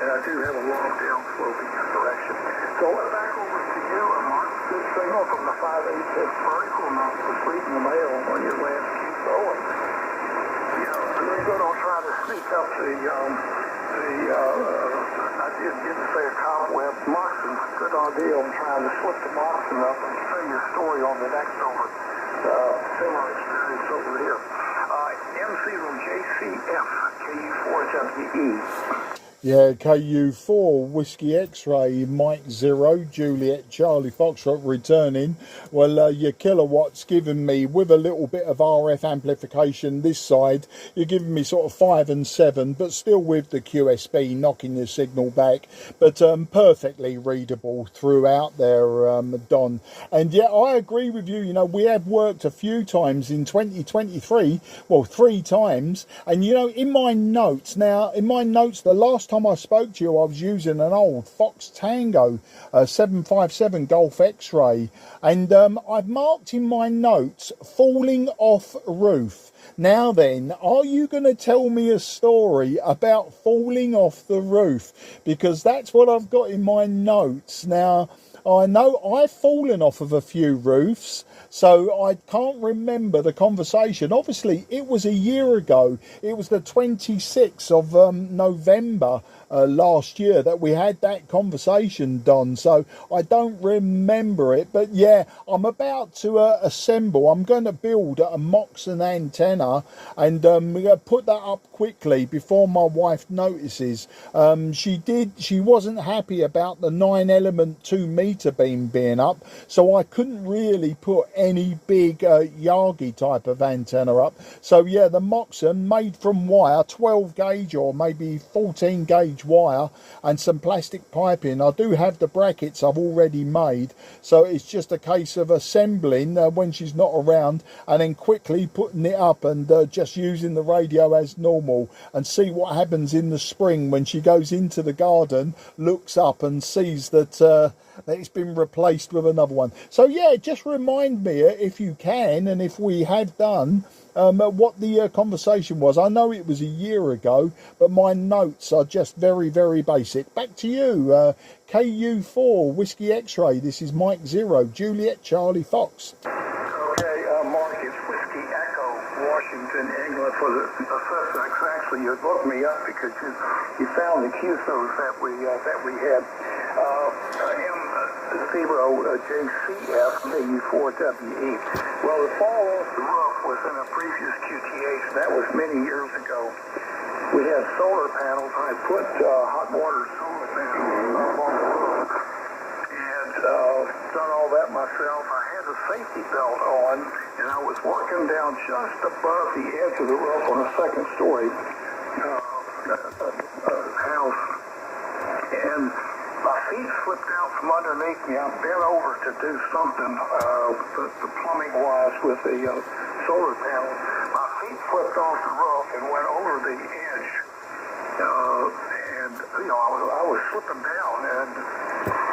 And I do have a long down sloping direction. So back over to you, Mark. Good signal from the 586 vertical, not just reading the mail on your land keep going. Very good on trying to sneak up I didn't say a cobweb, moccasin. Good idea on trying to slip the moccasin up and tell your story on the next similar experience over here. M0JCF, KU4WE. Yeah, KU4, Whiskey X-Ray, Mike 0, Juliet, Charlie Foxtrot returning. Well, your kilowatts giving me, with a little bit of RF amplification this side, you're giving me sort of 5 and 7, but still with the QSB knocking the signal back, but perfectly readable throughout there, Don. And yeah, I agree with you. You know, we have worked a few times in 2023, well, 3 times, and you know, in my notes, the last time I spoke to you, I was using an old Fox Tango 757 Golf X-Ray, and I've marked in my notes falling off roof. Now then, are you going to tell me a story about falling off the roof? Because that's what I've got in my notes. Now, I know I've fallen off of a few roofs, so I can't remember the conversation. Obviously, it was a year ago. It was the 26th of November last year that we had that conversation, Don. So I don't remember it. But yeah, I'm about to assemble. I'm going to build a Moxon antenna, and we're going to put that up quickly before my wife notices. She wasn't happy about the 9-element 2-meter beam being up, so I couldn't really put any big Yagi type of antenna up. So yeah, the Moxon made from wire, 12 gauge or maybe 14 gauge wire, and some plastic piping. I do have the brackets I've already made, so it's just a case of assembling when she's not around, and then quickly putting it up and just using the radio as normal, and see what happens in the spring when she goes into the garden, looks up and sees that it's been replaced with another one. So yeah, just remind me if you can, and if we have done, what the conversation was. I know it was a year ago, but my notes are just very, very basic. Back to you, KU4, Whiskey X-Ray. This is Mike 0, Juliet, Charlie Fox. Okay, Mark, it's Whiskey Echo, Washington, England, for the Sussex. Actually, you looked me up because you found the QSOs that we had. M0JCF, KU4WE. Well, the fall off the roof was in a previous QTH. That was many years ago. We had solar panels. I put hot water solar panels up on the roof and done all that myself. I had a safety belt on, and I was working down just above the edge of the roof on a second story house, and my feet slipped out from underneath me. I bent over to do something, the plumbing wise with the solar panel. My feet slipped off the roof and went over the edge, and I was slipping down, and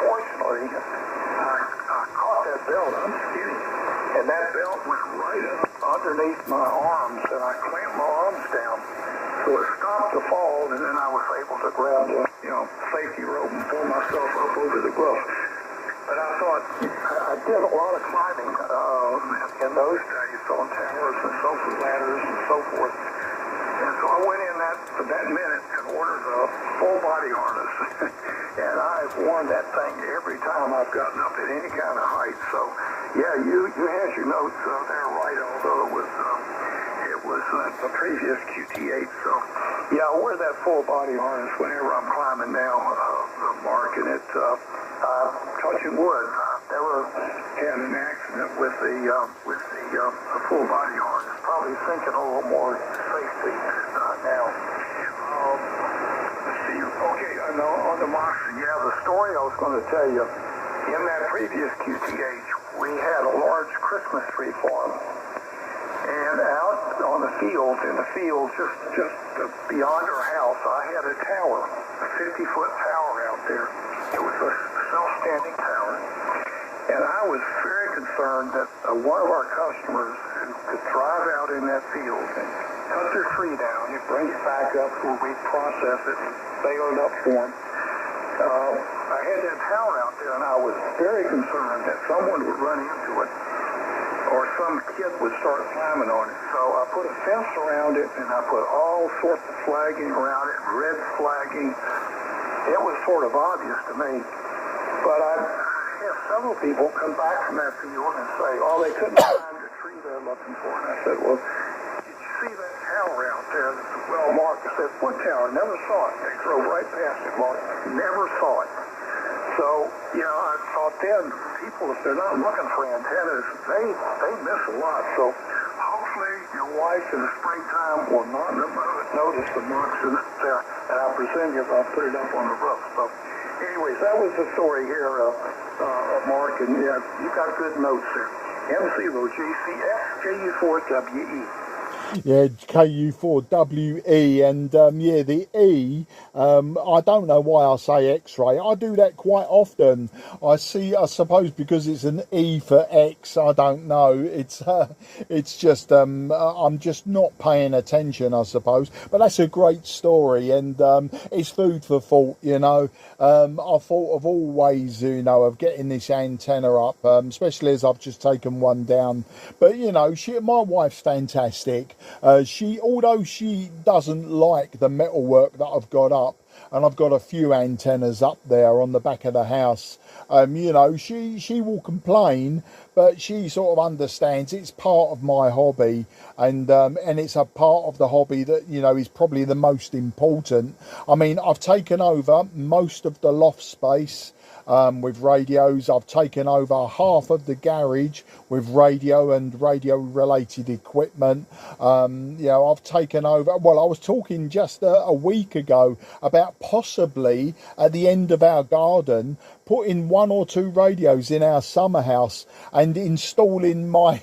fortunately I caught that belt. I'm skinny, and that belt was right up underneath my arms, and I clamped my arms down, so it stopped the fall, and then I was able to grab the safety rope and pull myself up over the roof. But I thought, I did a lot of climbing in those days on towers and social ladders and so forth. And so I went in that minute and ordered a full body harness. And I've worn that thing every time I've gotten up at any kind of height. So yeah, you had your notes there right, although it was the previous QT8. So yeah, I wear that full body harness whenever I'm climbing now, Mark, and touching wood, I've never had an accident with the full body harness. Probably thinking a little more safety now. Let's see. Okay, on the Moxie, yeah, the story I was going to tell you. In that previous QTH, we had a large Christmas tree farm. And out on the fields, in the field just beyond our house, I had a tower, a 50-foot tower out there. It was a self-standing tower. And I was very concerned that one of our customers who could drive out in that field and cut their tree down and bring it back up where we process it and bale it up for them. I had that tower out there, and I was very concerned that someone would run into it or some kid would start climbing on it. So I put a fence around it, and I put all sorts of flagging around it, red flagging. It was sort of obvious to me. But I had several people come back from that field and say, oh, they couldn't find the tree they're looking for. And I said, well, did you see that tower out there? Well, Mark, I said, what tower? Never saw it. They drove right past it, Mark. Never saw it. So, I thought then, people, if they're not looking for antennas, they miss a lot. So, hopefully, your wife in the springtime will not notice the marks there. And I presume you're going to put it up on the roof. So, anyways, that was the story here, Mark. And, yeah, you got good notes there. MCLO, JCS, KU4WE. Yeah, KU4WE, and yeah, the E, I don't know why I say X-ray. I do that quite often. I suppose because it's an E for X, I don't know. It's just, I'm just not paying attention, I suppose. But that's a great story, and it's food for thought, I thought of all ways, of getting this antenna up, especially as I've just taken one down. But, my wife's fantastic. Although she doesn't like the metalwork that I've got up, and I've got a few antennas up there on the back of the house, she will complain, but she sort of understands it's part of my hobby, and it's a part of the hobby that, is probably the most important. I mean, I've taken over most of the loft space with radios. I've taken over half of the garage with radio and radio related equipment. I've taken over, well, I was talking just a week ago about possibly at the end of our garden putting 1 or 2 radios in our summer house and installing my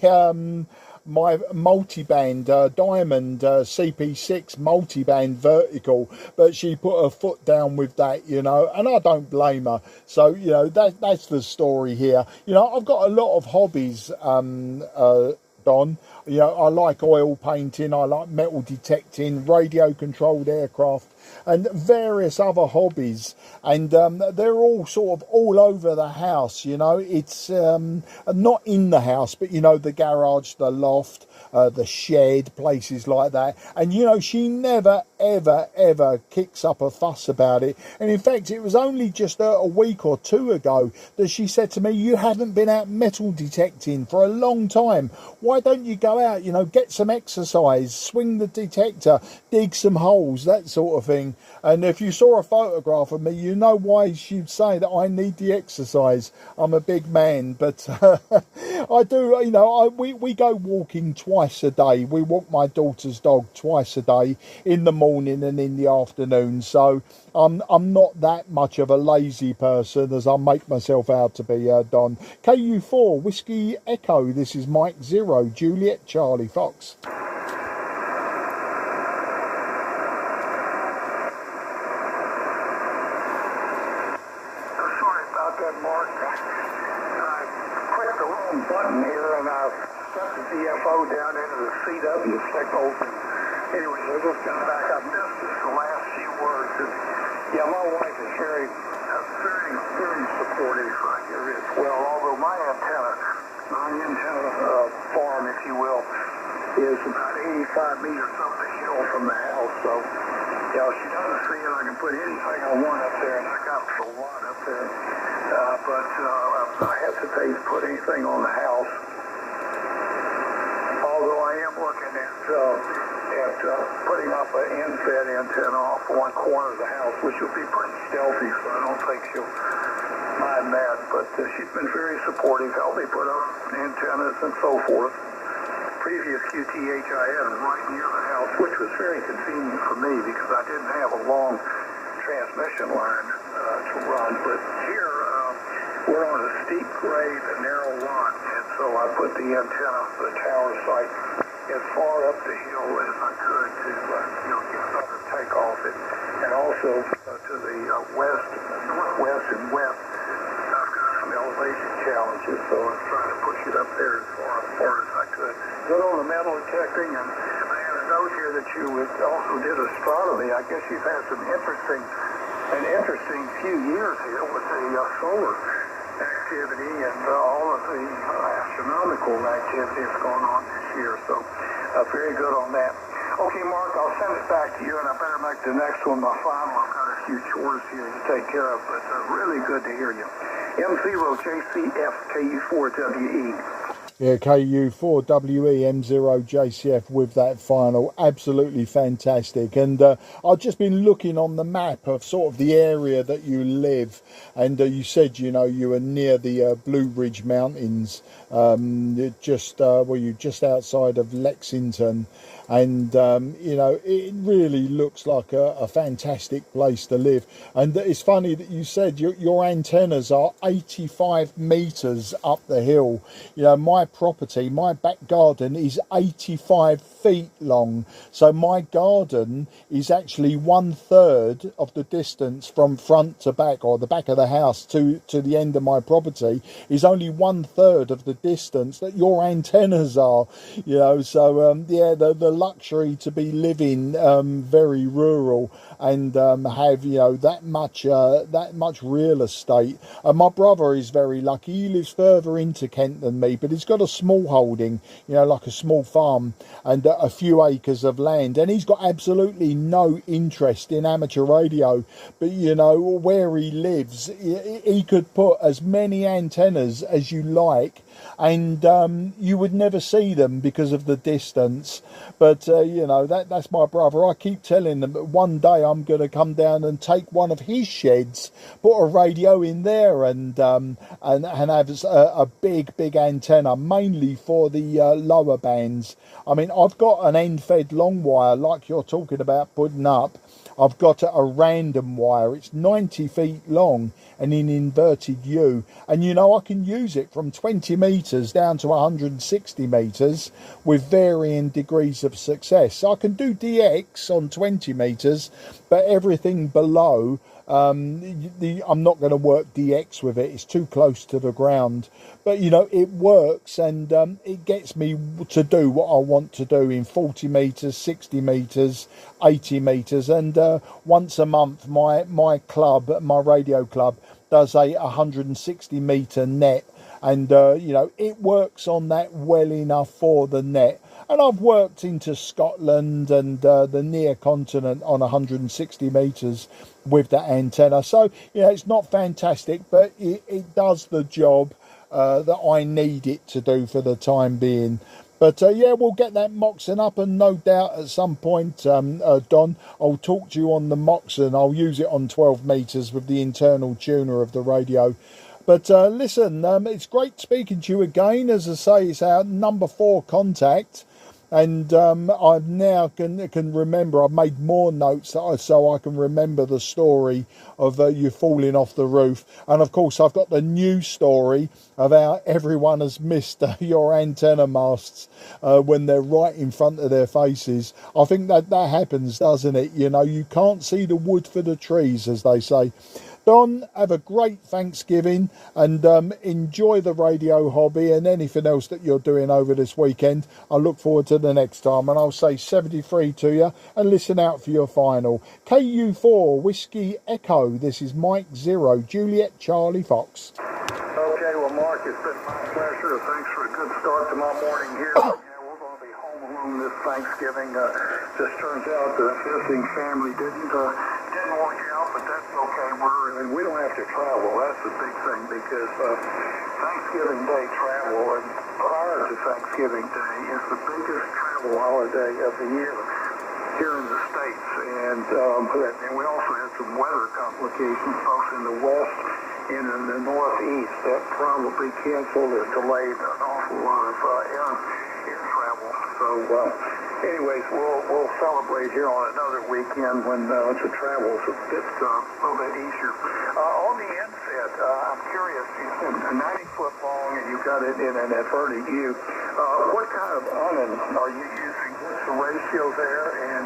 my multiband Diamond CP6 multiband vertical, but she put her foot down with that, and I don't blame her. So that's the story here. I've got a lot of hobbies, Don. I like oil painting, I like metal detecting, radio controlled aircraft, and various other hobbies, and they're all sort of all over the house. It's not in the house, but the garage, the loft, the shed, places like that. And she never ever kicks up a fuss about it. And in fact, it was only just a week or 2 ago that she said to me, you haven't been out metal detecting for a long time. Why don't you go out, get some exercise, swing the detector, dig some holes, that sort of thing. And if you saw a photograph of me, you know why she'd say that I need the exercise. I'm a big man, but I do, we go walking twice a day. We walk my daughter's dog twice a day, in the morning and in the afternoon. So I'm not that much of a lazy person as I make myself out to be, Don. KU4 Whiskey Echo. This is Mike 0 Juliet Charlie Fox. Button here, and I've set the DFO down into the CW signals. Anyway, I just got back. I missed just the last few words. And, yeah, my wife is very supportive here as well. Although my antenna farm, if you will, is about 85 meters up the hill from the house. So, she doesn't see it. I can put anything I want up there, and I got a lot up there. But I hesitate to put anything on the house. Although I am looking at putting up an end-fed antenna off one corner of the house, which will be pretty stealthy, so I don't think she'll mind that, but she's been very supportive, helped me put up antennas and so forth. Previous QTH I had right near the house, which was very convenient for me because I didn't have a long transmission line to run. But here, we're on a steep grade, a narrow lot, and so I put the antenna, the tower site, as far up the hill as I could to get better takeoff. And also to the west, northwest, and west, I've got some elevation challenges, so I was trying to push it up there as far as I could. Good on the metal detecting, and I had a note here that you also did astronomy. I guess you've had an interesting few years here with the solar activity and all of the astronomical activity that's going on this year. So very good on that. Okay, Mark, I'll send it back to you, and I better make the next one my final. I've got a few chores here to take care of, but really good to hear you. M0JCF KU4WE. Yeah, KU4WE M0JCF with that final. Absolutely fantastic. And I've just been looking on the map of sort of the area that you live. And you said, you were near the Blue Ridge Mountains, just outside of Lexington. And, it really looks like a fantastic place to live. And it's funny that you said your antennas are 85 metres up the hill. My property, my back garden is 85 feet long. So my garden is actually 1/3 of the distance from front to back, or the back of the house to the end of my property is only 1/3 of the distance that your antennas are. So the luxury to be living very rural and have that much real estate. My brother is very lucky. He lives further into Kent than me, but he's got a small holding, like a small farm and a few acres of land, and he's got absolutely no interest in amateur radio. But where he lives, he could put as many antennas as you like, and you would never see them because of the distance. But that's my brother. I keep telling them that one day I'm going to come down and take one of his sheds, put a radio in there, and have a big antenna, mainly for the lower bands. I mean, I've got an end-fed long wire like you're talking about putting up. I've got a random wire. It's 90 feet long and in inverted U. And I can use it from 20 metres down to 160 metres with varying degrees of success. So I can do DX on 20 metres, but everything below, I'm not going to work DX with it. It's too close to the ground. But, it works, and it gets me to do what I want to do in 40 metres, 60 metres, 80 metres. And once a month, my club, my radio club, does a 160 metre net. And, it works on that well enough for the net. And I've worked into Scotland and the near continent on 160 metres with that antenna. So, it's not fantastic, but it does the job that I need it to do for the time being. But we'll get that Moxon up, and no doubt at some point, Don, I'll talk to you on the Moxon. I'll use it on 12 metres with the internal tuner of the radio. But listen, it's great speaking to you again. As I say, it's our number 4 contact. And I now can remember, I've made more notes so I can remember the story of you falling off the roof. And of course, I've got the new story of how everyone has missed your antenna masts when they're right in front of their faces. I think that happens, doesn't it? You can't see the wood for the trees, as they say. Don, have a great Thanksgiving and enjoy the radio hobby and anything else that you're doing over this weekend. I look forward to the next time, and I'll say 73 to you and listen out for your final. KU4 Whiskey Echo. This is Mike 0 Juliet Charlie Fox. Okay, well, Mark, it's been my pleasure. Thanks for a good start to my morning here. We're going to be home alone this Thanksgiving. Just turns out the visiting family didn't work out, but that's okay. We don't have to travel. That's the big thing, because Thanksgiving Day travel and prior to Thanksgiving Day is the biggest travel holiday of the year here in the States. And we also had some weather complications, both in the West in the northeast that probably canceled or delayed an awful lot of air travel. So anyways, we'll celebrate here on another weekend when the travel's a little bit easier. On the inset, I'm curious, you said 90 foot long and you got it in an inverted U. What kind of unun are you using? What's the ratio there? And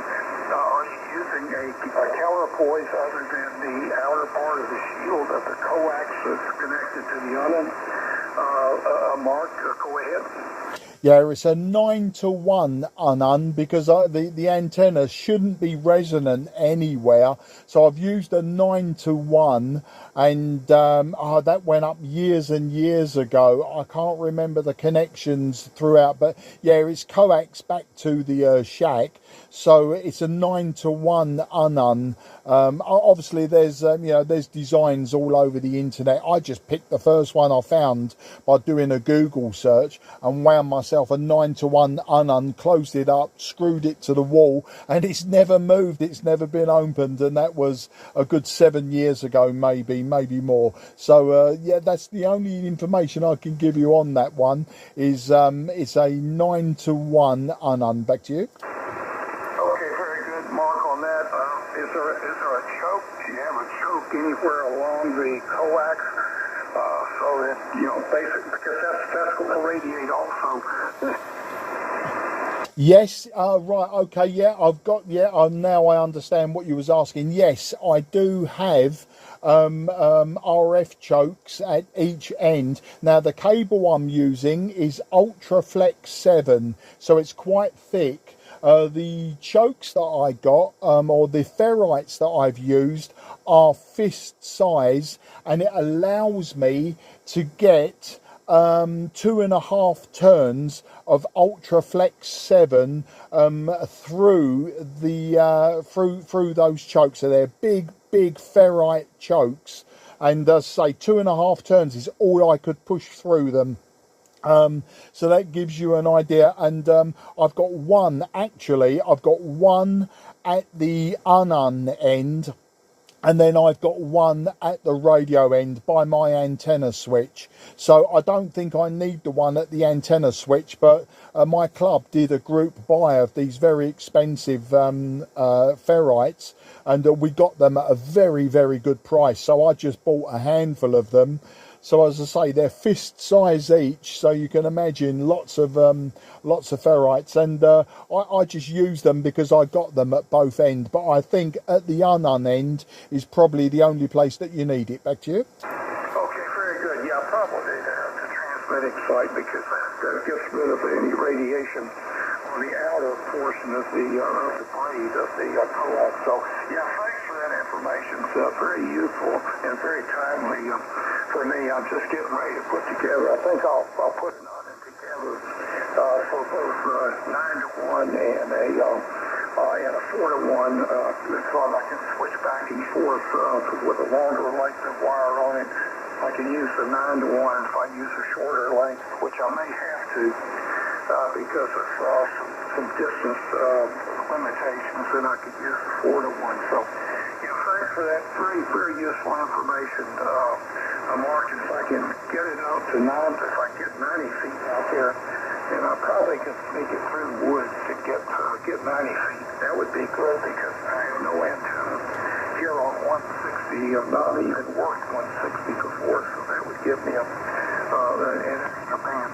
are you using a counterpoise other than the outer part of the shield of the coax that's connected to the unun? Mark, go ahead. Yeah, it's a 9-to-1 unun because the antenna shouldn't be resonant anywhere. So I've used a 9-to-1, and that went up years and years ago. I can't remember the connections throughout, but yeah, it's coax back to the shack. So it's a 9-to-1 unun. Obviously, there's there's designs all over the internet. I just picked the first one I found by doing a Google search and wound myself a 9-to-1 unun, closed it up, screwed it to the wall, and it's never moved. It's never been opened, and that was a good 7 years ago, maybe more. So yeah, that's the only information I can give you on that one. Is it's a 9-to-1 unun. Back to you. Is there a choke? Do you have a choke anywhere along the coax so that, basically, because that's going to radiate also? Yes, right, okay, yeah, now I understand what you was asking. Yes, I do have RF chokes at each end. Now, the cable I'm using is Ultraflex 7, so it's quite thick. The chokes that I got, or the ferrites that I've used, are fist size, and it allows me to get 2.5 turns of Ultraflex 7 through the through those chokes. So they're big ferrite chokes, and say 2.5 turns is all I could push through them. So that gives you an idea. And I've got one at the unun end, and then I've got one at the radio end by my antenna switch. So I don't think I need the one at the antenna switch, but my club did a group buy of these very expensive ferrites, and we got them at a very good price. So I just bought a handful of them. So as I say, they're fist size each, so you can imagine lots of ferrites, and I just use them because I got them at both ends. But I think at the unun end is probably the only place that you need it. Back to you. Okay, very good. Yeah, probably the transmitting site, because that gets rid of any radiation on the outer portion of the blade of the coax. So yeah, thanks for that information. It's very useful and very timely. For me, I'm just getting ready to put together. I think I'll put it together for both 9-to-1 and a 4-to-1, so I can switch back and forth with a longer length of wire on it. I can use the 9-to-1 if I use a shorter length, which I may have to because of some distance limitations. Then I could use the 4-to-1. So thanks for that very useful information. Mark, if I can get it out to if I get 90 feet out there, then I probably could sneak it through woods to get 90 feet. That would be good, because I have no antenna here on 160. I've not even worked 160 before, so that would give me an extra band.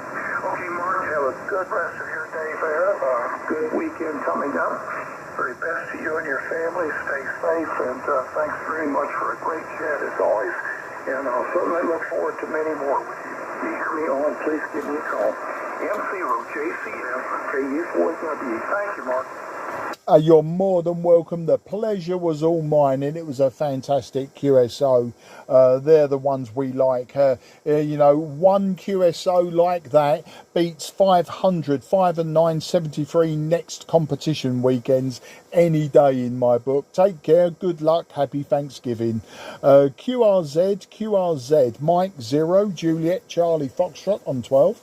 Okay, Mark, have a good rest of your day there. Good weekend coming up. Very best to you and your family. Stay safe, and thanks very much for a great chat as always. And I'll certainly look forward to many more with you. If you hear me on, please give me a call. M0JCF KU4W. Thank you, Mark. You're more than welcome. The pleasure was all mine, and it was a fantastic QSO. They're the ones we like. One QSO like that beats 500, 5 and 9, 73 next competition weekends any day in my book. Take care, good luck, happy Thanksgiving. QRZ, Mike 0, Juliet, Charlie, Foxtrot on 12.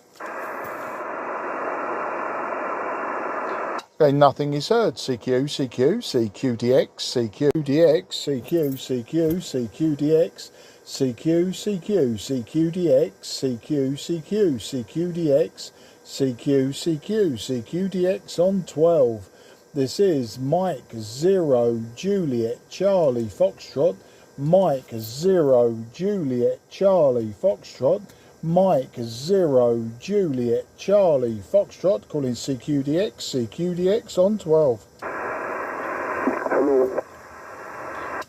Okay, nothing is heard. CQ, CQ, CQDX, CQDX, CQ, CQ, CQDX, CQ, CQ, CQDX, CQ, CQ, CQDX, CQ, CQ, CQDX on 12. This is Mike 0 Juliet Charlie Foxtrot, Mike 0 Juliet Charlie Foxtrot, Mike 0 Juliet Charlie Foxtrot, calling CQDX, CQDX on 12. Hello.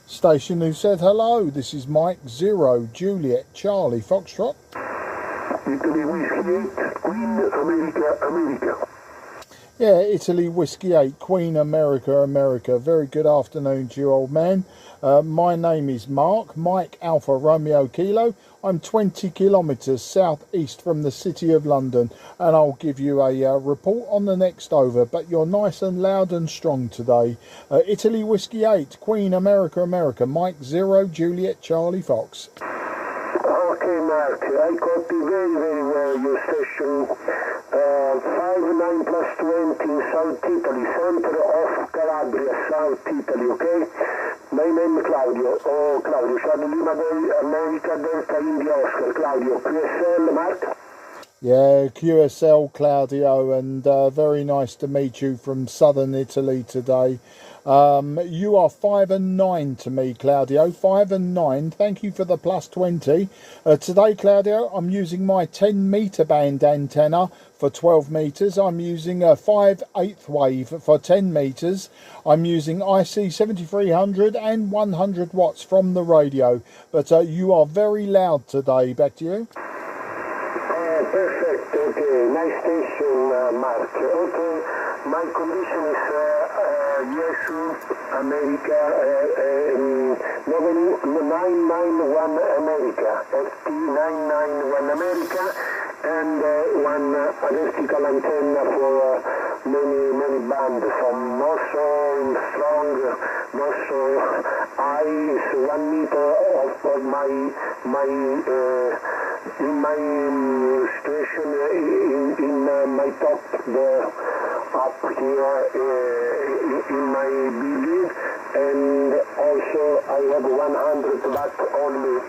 Station who said hello, this is Mike 0 Juliet Charlie Foxtrot. Italy Whiskey 8, Queen America, America. Yeah, Italy Whiskey 8, Queen America, America. Very good afternoon to you, old man. My name is Mark, Mike Alpha Romeo Kilo. I'm 20 kilometres southeast from the City of London, and I'll give you a report on the next over, but you're nice and loud and strong today. Italy Whiskey 8, Queen America, America, Mike 0 Juliet Charlie Fox. Okay, Mark, I copy very, very well your station. 59+20 South Italy, center of Calabria, South Italy, okay? My name is Claudio. Oh, Claudio, Charlie Lima Boy, America, Delta, India, Oscar. Claudio, QSL, Mark? Yeah, QSL, Claudio, and very nice to meet you from southern Italy today. You are 5 and 9 to me, Claudio. 5 and 9. Thank you for the +20. Today, Claudio, I'm using my 10-metre band antenna for 12 metres. I'm using a 5/8 wave for 10 metres. I'm using IC-7300 and 100 watts from the radio. But you are very loud today. Back to you. Perfect. Okay, nice station, Mark. Okay, my condition is Yesu, America, 991 America, FT991 America, and one vertical antenna for many bands, some not so strong, not so high, is 1 meter of my in my station in my top there, up here in my building, and also I have 100 watt only.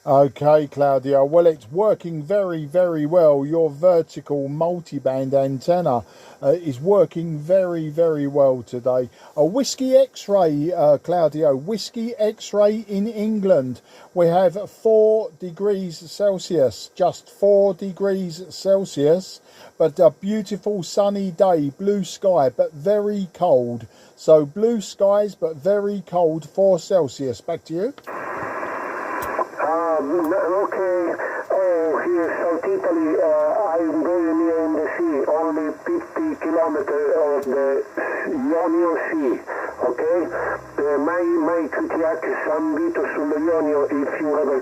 Okay, Claudio. Well, it's working very, very well. Your vertical multiband antenna is working very, very well today. A Whiskey X-ray, Claudio. Whiskey X-ray in England. We have 4 degrees Celsius, just 4 degrees Celsius, but a beautiful sunny day, blue sky, but very cold. So blue skies, but very cold, 4 Celsius. Back to you. Okay, here South Italy, I'm very near in the sea, only 50 kilometers of the Ionio Sea, okay? My QTX is San Vito sullo Ionio, if you have a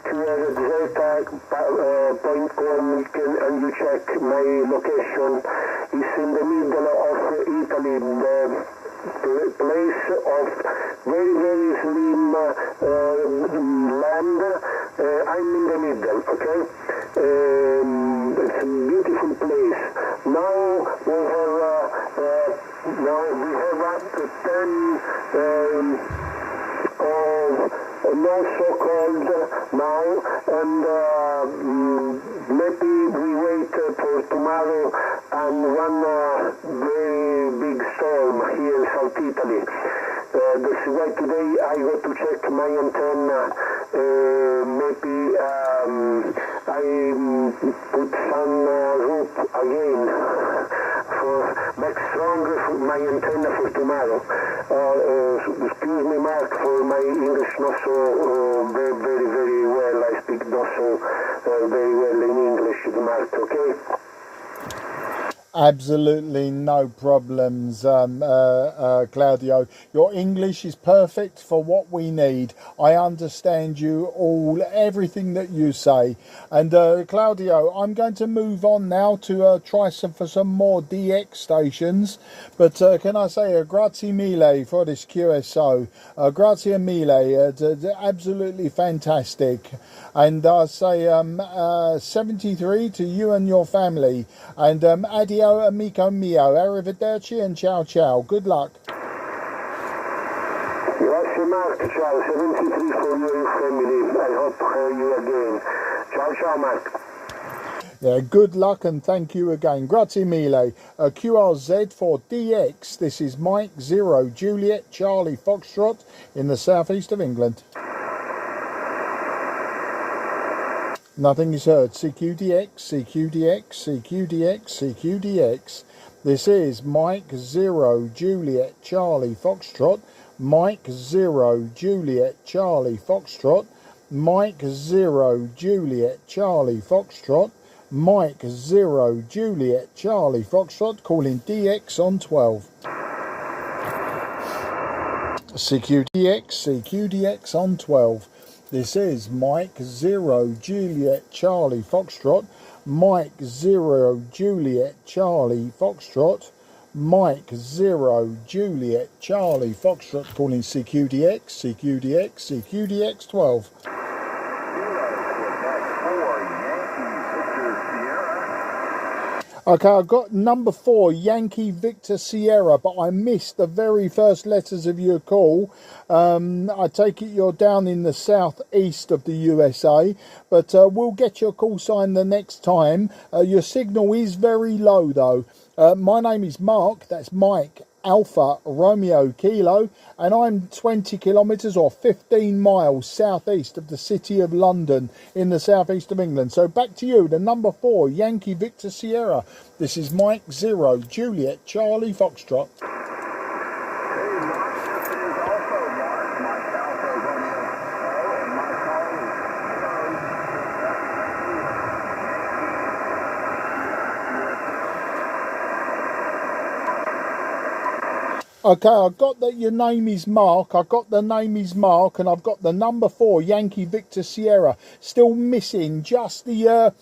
QRZ.com and you check my location, it's in the middle of Italy, the place of very, very slim land. I'm in the middle, okay? It's a beautiful place. Now we have up to 10 not so cold now, and maybe we wait for tomorrow and one very big storm here in South Italy. This is why today I go to check my antenna. Maybe I put some rope again for make stronger for my antenna for tomorrow. Excuse me, Mark, for my English not so very, very, very well. I speak not so very well in English, Mark, okay? Absolutely no problems, Claudio. Your English is perfect for what we need. I understand you all, everything that you say. And Claudio, I'm going to move on now to try for some more DX stations. But can I say grazie mille for this QSO. Grazie mille, absolutely fantastic. And I say 73 to you and your family. And Adi addio, amico mio. Arrivederci and ciao ciao. Good luck. Grazie Mark, ciao, 73 for your family. I hope you again. Ciao, ciao Mark. Yeah, good luck and thank you again. Grazie mille. QRZ for DX. This is Mike 0 Juliet Charlie Foxtrot in the southeast of England. Nothing is heard. CQDX, CQDX, CQDX, CQDX. This is Mike 0 Juliet Charlie Foxtrot. Mike 0 Juliet Charlie Foxtrot. Mike 0 Juliet Charlie Foxtrot. Mike 0 Juliet Charlie Foxtrot calling DX on 12. CQDX, CQDX on 12. This is Mike 0 Juliet Charlie Foxtrot. Mike 0 Juliet Charlie Foxtrot. Mike 0 Juliet Charlie Foxtrot calling CQDX, CQDX, CQDX 12. Okay, I've got number 4, Yankee Victor Sierra, but I missed the very first letters of your call. I take it you're down in the southeast of the USA, but we'll get your call sign the next time. Your signal is very low, though. My name is Mark, that's Mike Alpha Romeo Kilo, and I'm 20 kilometres or 15 miles southeast of the city of London in the southeast of England. So back to you, the number 4, Yankee Victor Sierra. This is Mike 0 Juliet Charlie Foxtrot. Okay, I've got that your name is Mark. I've got the name is Mark, and I've got the number 4, Yankee Victor Sierra. Still missing just the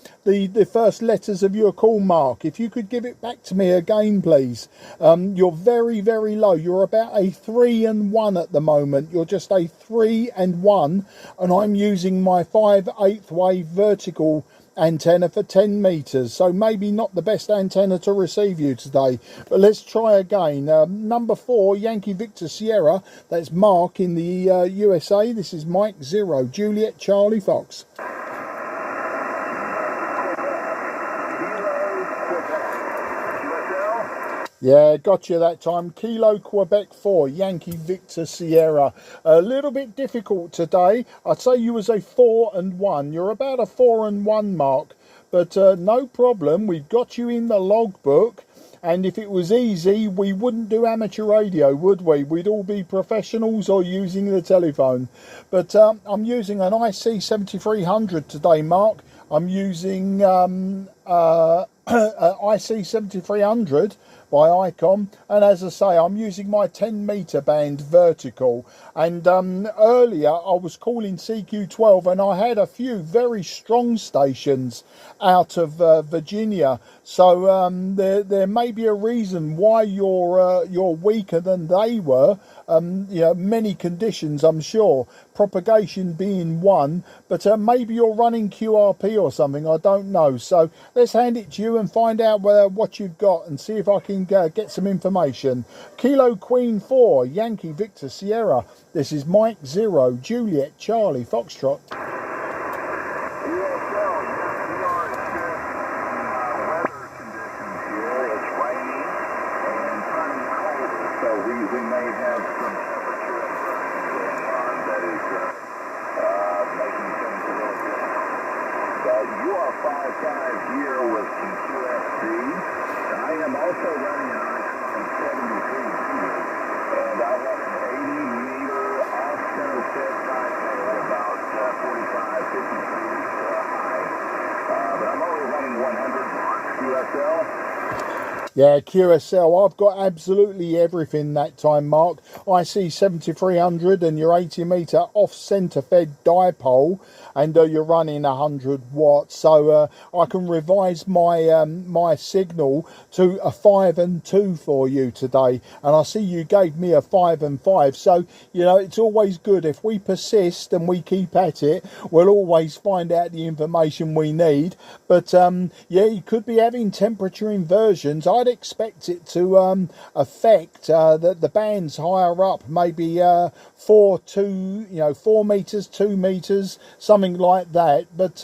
first letters of your call, Mark. If you could give it back to me again, please. You're very, very low. You're about a 3 and 1 at the moment. You're just a 3 and 1, and I'm using my 5/8 wave vertical antenna for 10 meters, so maybe not the best antenna to receive you today, but let's try again. Number 4, Yankee Victor Sierra, that's Mark in the USA. This is Mike 0 Juliet Charlie Fox. Yeah, got you that time. Kilo Quebec 4, Yankee Victor Sierra. A little bit difficult today. I'd say you was a 4 and 1. You're about a 4 and 1 mark, but no problem. We've got you in the logbook. And if it was easy, we wouldn't do amateur radio, would we? We'd all be professionals or using the telephone. But I'm using an IC-7300 today, Mark. I'm using IC-7300 by ICOM, and as I say, I'm using my 10 meter band vertical, and earlier I was calling CQ12 and I had a few very strong stations out of Virginia, so there may be a reason why you're weaker than they were. You know, many conditions, I'm sure, propagation being one, but maybe you're running QRP or something, I don't know. So let's hand it to you and find out what you've got and see if I can get some information. Kilo Queen 4, Yankee Victor Sierra. This is Mike 0 Juliet Charlie Foxtrot. Yeah, QSL, I've got absolutely everything that time, Mark. IC-7300 and your 80 metre off-centre fed dipole, and you're running 100 watts. So I can revise my my signal to a 5 and 2 for you today. And I see you gave me a 5 and 5. So, you know, it's always good. If we persist and we keep at it, we'll always find out the information we need. But yeah, you could be having temperature inversions. I'd expect it to affect the bands higher up, maybe 4 meters, 2 meters, something like that. But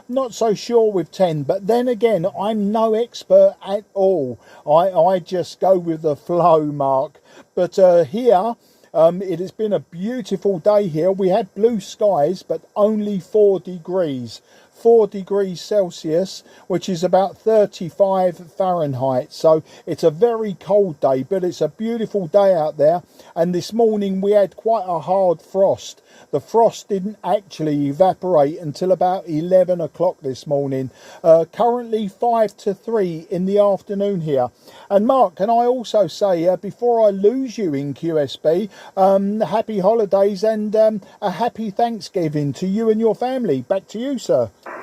not so sure with 10. But then again, I'm no expert at all. I just go with the flow, Mark. But here, it has been a beautiful day here. We had blue skies, but only 4 degrees. 4 degrees Celsius, which is about 35 Fahrenheit. So it's a very cold day, but it's a beautiful day out there. And this morning we had quite a hard frost. The frost didn't actually evaporate until about 11 o'clock this morning. Currently 5 to 3 in the afternoon here. And Mark, can I also say, before I lose you in QSB, happy holidays and a happy Thanksgiving to you and your family. Back to you, sir. Mark,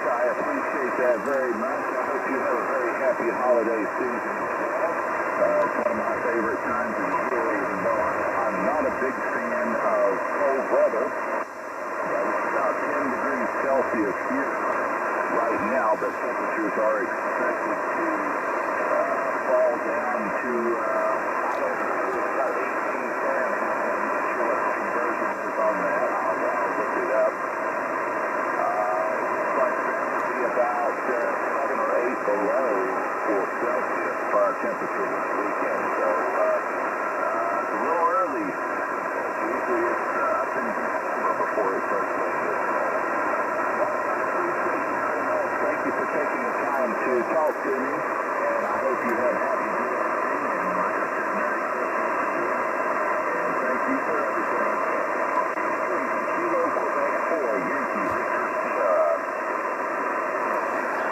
I appreciate that very much. I hope you have a very happy holiday season. It's one of my favorite times of the year, even though I'm not a big fan of cold weather. It's about 10 degrees Celsius here right now, but temperatures are expected to fall down to, I don't know, about 18 Fahrenheit. I'm not sure what the conversion is on that. I'll look it up. About 7 or 8 below 4 Celsius for our temperature this weekend. So it's a little early. Usually it's up in December before it starts like this. Thank you for taking the time to talk to me, and I hope you have happy Thanksgiving, and like I said, Merry Christmas. And thank you for everything. Kilo Quebec 4, Yankee Victor Sierra.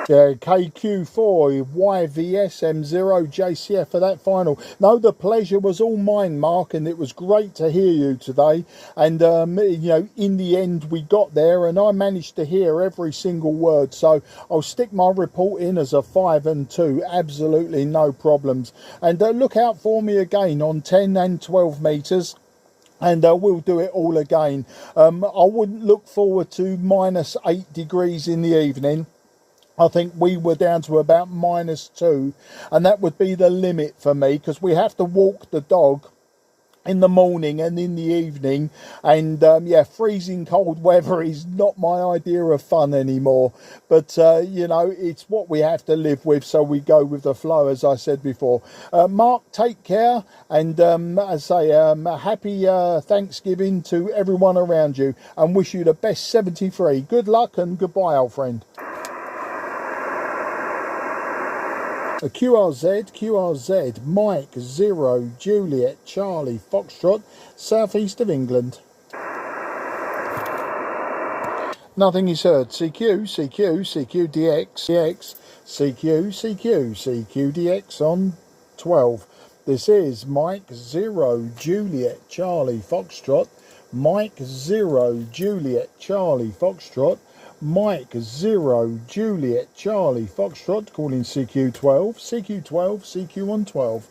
Yeah, KQ4, YVSM0, JCF for that final. No, the pleasure was all mine, Mark, and it was great to hear you today. And, you know, in the end, we got there, and I managed to hear every single word. So I'll stick my report in as a 5 and 2. Absolutely no problems. And look out for me again on 10 and 12 meters. And we'll do it all again. I wouldn't look forward to minus 8 degrees in the evening. I think we were down to about -2, and that would be the limit for me, because we have to walk the dog in the morning and in the evening, and yeah, freezing cold weather is not my idea of fun anymore. But you know, it's what we have to live with, so we go with the flow, as I said before. Mark, take care, and as I say, a happy Thanksgiving to everyone around you, and wish you the best 73. Good luck and goodbye, old friend. QRZ, Mike 0, Juliet, Charlie, Foxtrot, southeast of England. Nothing is heard. CQDX, CQDX on 12. This is Mike 0, Juliet, Charlie, Foxtrot, Mike 0, Juliet, Charlie, Foxtrot, Mike 0, Juliet, Charlie, Foxtrot, calling CQ12, CQ12, CQ on 12.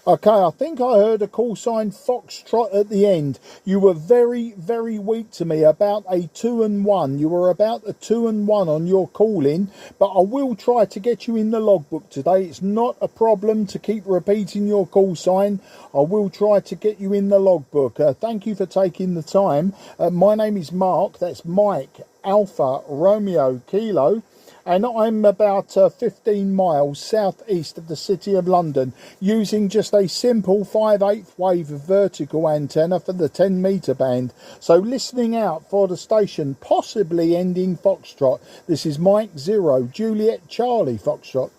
Okay, I think I heard a call sign Foxtrot at the end. You were very, very weak to me about a 2 and 1. You were about a 2 and 1 on your call-in, but I will try to get you in the logbook today. It's not a problem to keep repeating your call sign. I will try to get you in the logbook. Thank you for taking the time. My name is Mark. That's Mike Alpha Romeo Kilo. And I'm about 15 miles southeast of the City of London, using just a simple 5/8 wave vertical antenna for the 10 metre band. So listening out for the station possibly ending Foxtrot. This is Mike 0, Juliet, Charlie, Foxtrot.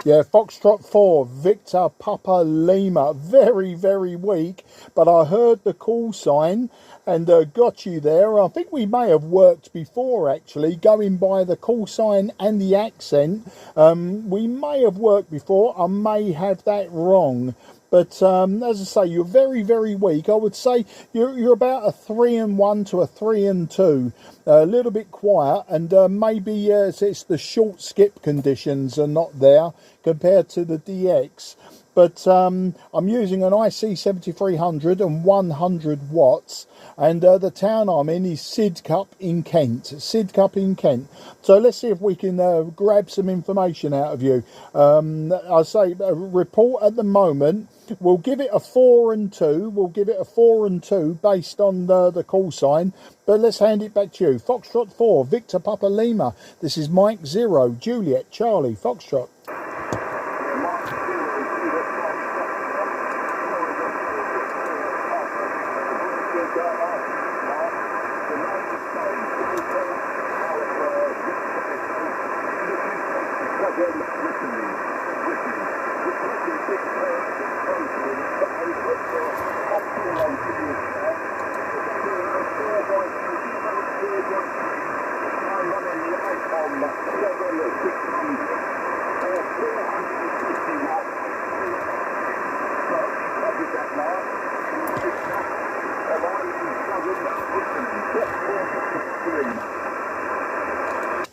Yeah, Foxtrot 4, Victor Papa Lima. Very, very weak, but I heard the call sign and got you there. I think we may have worked before, actually, going by the call sign and the accent. We may have worked before. I may have that wrong. But as I say, you're very, very weak. I would say you're about a 3-1 to a 3-2. A little bit quiet, and maybe it's the short skip conditions are not there compared to the DX. But I'm using an IC-7300 and 100 watts, and the town I'm in is Sidcup in Kent. Sidcup in Kent. So let's see if we can grab some information out of you. I say report at the moment. We'll give it a 4 and 2. We'll give it a 4 and 2 based on the call sign. But let's hand it back to you. Foxtrot 4, Victor Papa Lima. This is Mike 0, Juliet, Charlie, Foxtrot.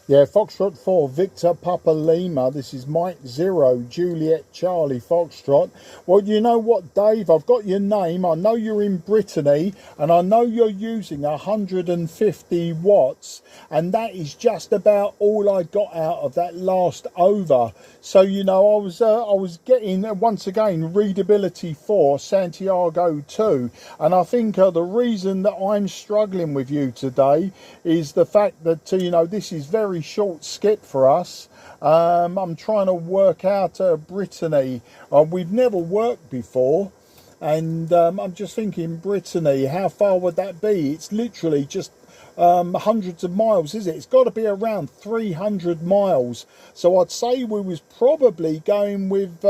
Yeah, Foxtrot 4, Victor Papa Lima. This is Mike 0, Juliet, Charlie, Foxtrot. Well, you know what, Dave? I've got your name. I know you're in Brittany, and I know you're using 150 watts, and that is just about all I got out of that last over. So, you know, I was getting, once again, readability 4, Santiago 2, and I think the reason that I'm struggling with you today is the fact that, you know, this is very short skip for us. I'm trying to work out Brittany. We've never worked before, and I'm just thinking Brittany, how far would that be? It's literally just hundreds of miles, is it? It's got to be around 300 miles. So I'd say we was probably going with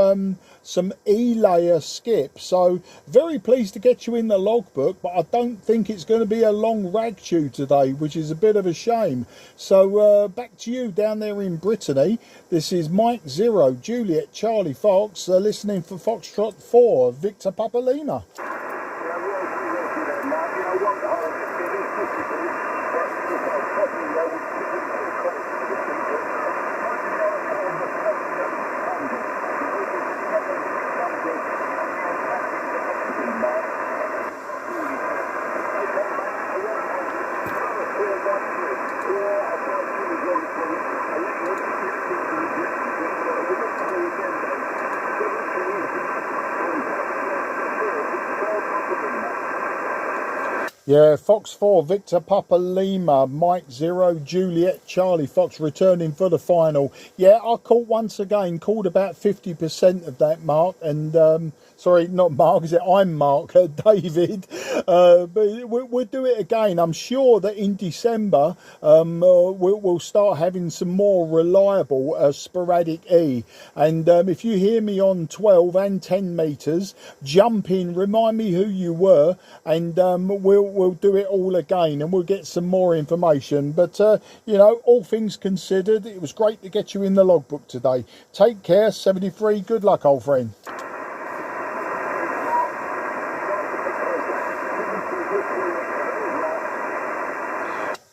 some E-layer skip. So very pleased to get you in the logbook, but I don't think it's going to be a long rag chew today, which is a bit of a shame. So back to you down there in Brittany. This is Mike 0, Juliet, Charlie, Fox, listening for Foxtrot 4, Victor Papa Lima. Yeah, Fox 4, Victor Papa Lima, Mike 0, Juliet, Charlie, Fox returning for the final. Yeah, I caught once again, called about 50% of that mark, and sorry, not Mark, is it? I'm Mark, David. But we'll do it again. I'm sure that in December we'll start having some more reliable sporadic E. And if you hear me on 12 and 10 metres, jump in, remind me who you were, and we'll do it all again, and we'll get some more information. But you know, all things considered, it was great to get you in the logbook today. Take care, 73. Good luck, old friend.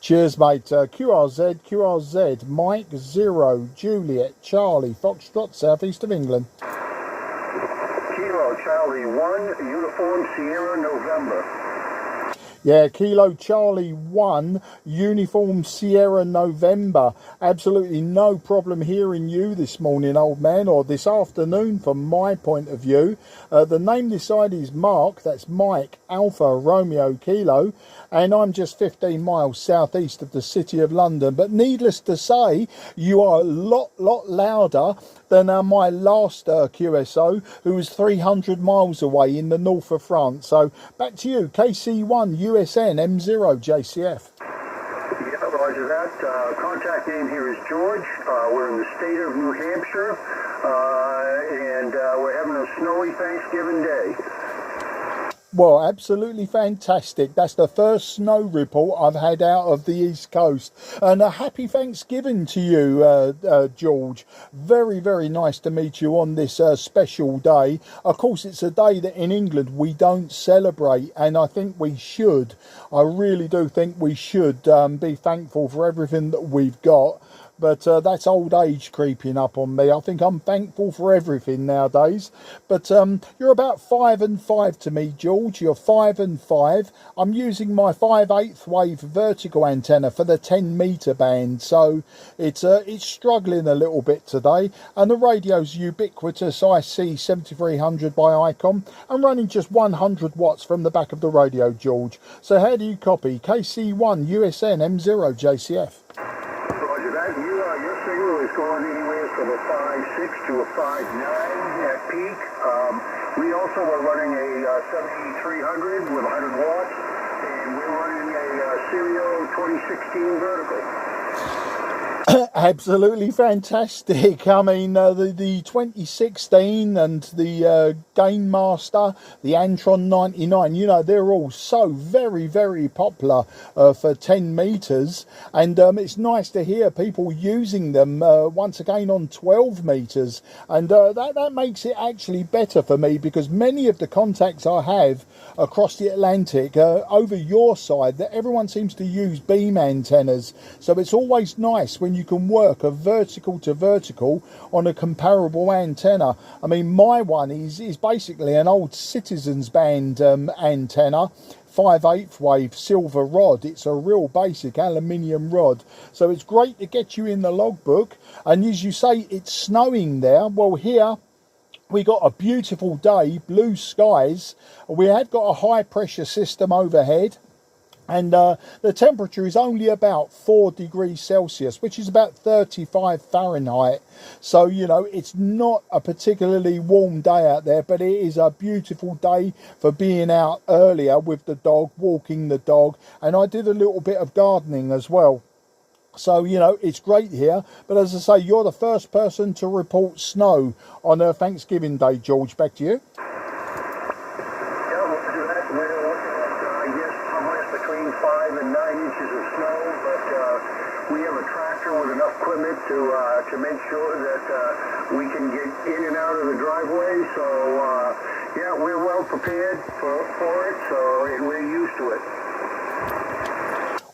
Cheers, mate. QRZ, Mike 0, Juliet, Charlie, Foxtrot, southeast of England. Kilo Charlie 1, Uniform Sierra November. Yeah, Kilo Charlie 1, Uniform Sierra November. Absolutely no problem hearing you this morning, old man, or this afternoon from my point of view. The name this side is Mark, that's Mike, Alpha, Romeo, Kilo, and I'm just 15 miles southeast of the City of London. But needless to say, you are a lot louder than my last QSO, who was 300 miles away in the north of France. So back to you, KC1, USN, M0, JCF. Yeah, roger that. Contact name here is George. We're in the state of New Hampshire. and we're having a snowy Thanksgiving Day. Well, absolutely fantastic. That's the first snow report I've had out of the East Coast. And a happy Thanksgiving to you, George. Very, very nice to meet you on this special day. Of course, it's a day that in England we don't celebrate, and I think we should. I really do think we should be thankful for everything that we've got. But that's old age creeping up on me. I think I'm thankful for everything nowadays. But you're about 5 and 5 to me, George. You're 5 and 5. I'm using my 5/8 wave vertical antenna for the 10-meter band, so it's struggling a little bit today. And the radio's ubiquitous IC-7300 by ICOM. I'm running just 100 watts from the back of the radio, George. So how do you copy? KC1 USN M0 JCF. Roger that. Your signal is going anywhere from a 5.6 to a 5.9 at peak. We also are running a 7300 with 100 watts, and we're running a Serial 2016 vertical. Absolutely fantastic. I mean, the 2016 and the Game Master, the Antron 99, you know, they're all so very, very popular for 10 meters. And it's nice to hear people using them once again on 12 meters. And that makes it actually better for me, because many of the contacts I have across the Atlantic over your side, that everyone seems to use beam antennas. So it's always nice when you can work a vertical to vertical on a comparable antenna. I mean, my one is basically an old Citizens Band antenna, 5/8 wave silver rod. It's a real basic aluminium rod. So it's great to get you in the logbook. And as you say, it's snowing there. Well, here we got a beautiful day, blue skies. We have got a high pressure system overhead. And the temperature is only about 4 degrees Celsius, which is about 35 Fahrenheit. So, you know, it's not a particularly warm day out there, but it is a beautiful day for being out earlier with the dog, walking the dog. And I did a little bit of gardening as well. So, you know, it's great here. But as I say, you're the first person to report snow on Thanksgiving Day, George. Back to you. Between 5 and 9 inches of snow, but we have a tractor with enough equipment to make sure that we can get in and out of the driveway. So yeah, we're well prepared for it, so we're used to it.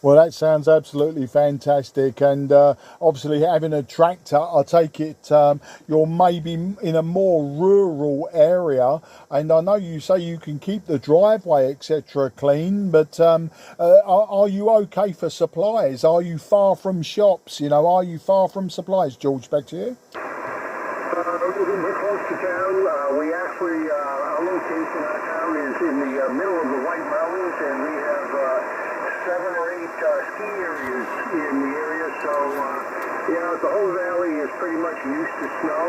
Well, that sounds absolutely fantastic. And obviously having a tractor, I take it you're maybe in a more rural area. And I know you say you can keep the driveway, etc. clean, but are you okay for supplies? Are you far from shops? You know, are you far from supplies? George, back to you. We're close to town. We actually, our location, our town is in the middle of the White Mountains, and we have 7 or 8 ski areas in the area, so yeah, the whole valley is pretty much used to snow,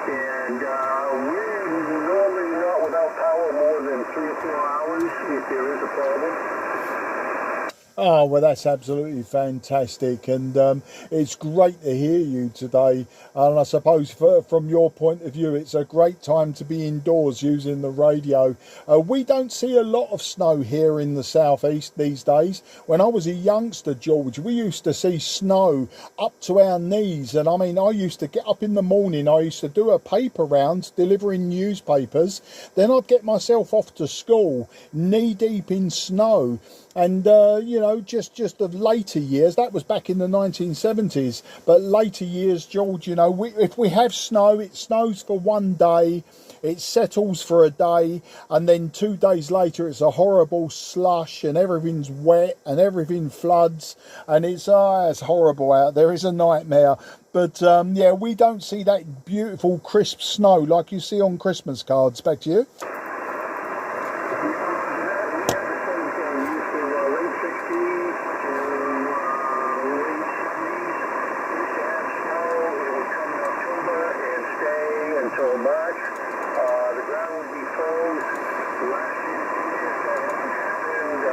and we're normally not without power more than 3 or 4 hours if there is a problem. Oh, well, that's absolutely fantastic, and it's great to hear you today. And I suppose from your point of view, it's a great time to be indoors using the radio. We don't see a lot of snow here in the southeast these days. When I was a youngster, George, we used to see snow up to our knees. And I mean, I used to get up in the morning, I used to do a paper round delivering newspapers. Then I'd get myself off to school knee deep in snow. And, you know, just the later years, that was back in the 1970s, but later years, George, you know, if we have snow, it snows for one day, it settles for a day, and then 2 days later, it's a horrible slush, and everything's wet, and everything floods, and it's horrible out there, it's a nightmare. But, yeah, we don't see that beautiful, crisp snow like you see on Christmas cards. Back to you. Until March, the ground would be froze. Last year, that hasn't happened.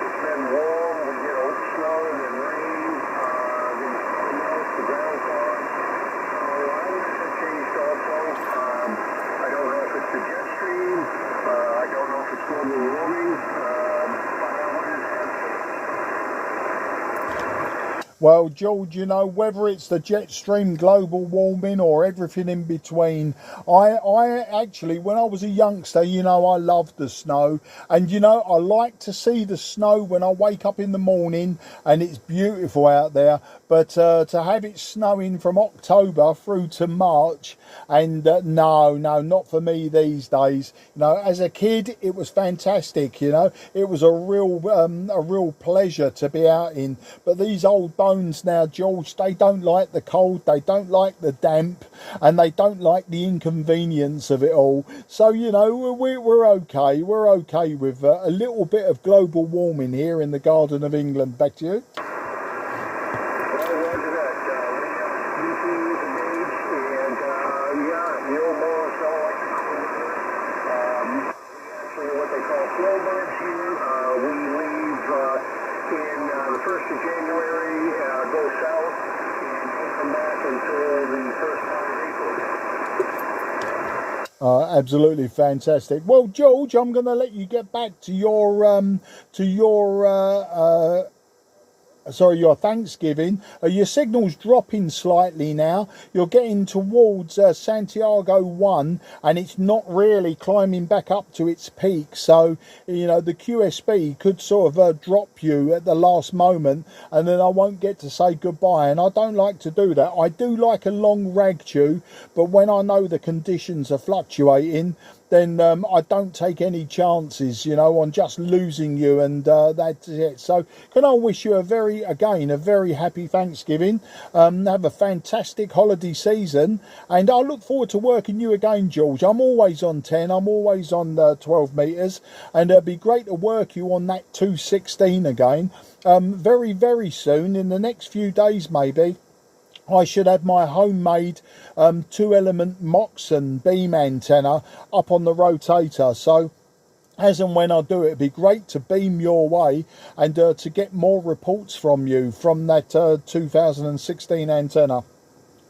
It's been warm. We get snow and then rain. Then something else, the ground's gone. So I would say Well, George, you know, whether it's the jet stream, global warming, or everything in between, I actually, when I was a youngster, you know, I loved the snow. And, you know, I like to see the snow when I wake up in the morning and it's beautiful out there. But to have it snowing from October through to March, and no, not for me these days. You know, as a kid, it was fantastic, you know. It was a real pleasure to be out in. But these old bones now, George, they don't like the cold, they don't like the damp, and they don't like the inconvenience of it all. So, you know, we're okay. We're okay with a little bit of global warming here in the Garden of England. Back to you. Absolutely fantastic. Well, George, I'm going to let you get back to your your Thanksgiving. Your signal's dropping slightly now. You're getting towards Santiago 1, and it's not really climbing back up to its peak. So, you know, the QSB could sort of drop you at the last moment, and then I won't get to say goodbye. And I don't like to do that. I do like a long rag chew, but when I know the conditions are fluctuating, then I don't take any chances, you know, on just losing you, and that's it. So can I wish you a very happy Thanksgiving. Have a fantastic holiday season, and I look forward to working you again, George. I'm always on 10, I'm always on 12 metres, and it'd be great to work you on that 216 again. Very soon, in the next few days maybe, I should have my homemade 2-element Moxon beam antenna up on the rotator. So as and when I do it, it'd be great to beam your way and to get more reports from you from that 2016 antenna.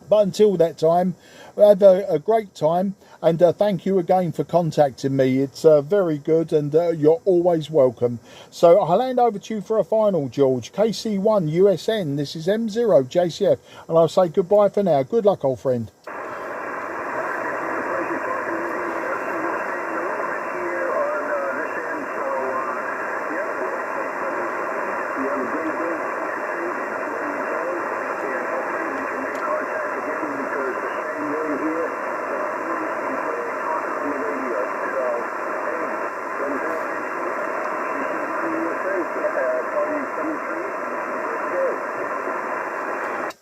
But until that time, have a great time, and thank you again for contacting me. It's very good, and you're always welcome. So I'll hand over to you for a final, George. KC1 USN, this is M0 JCF, and I'll say goodbye for now. Good luck, old friend.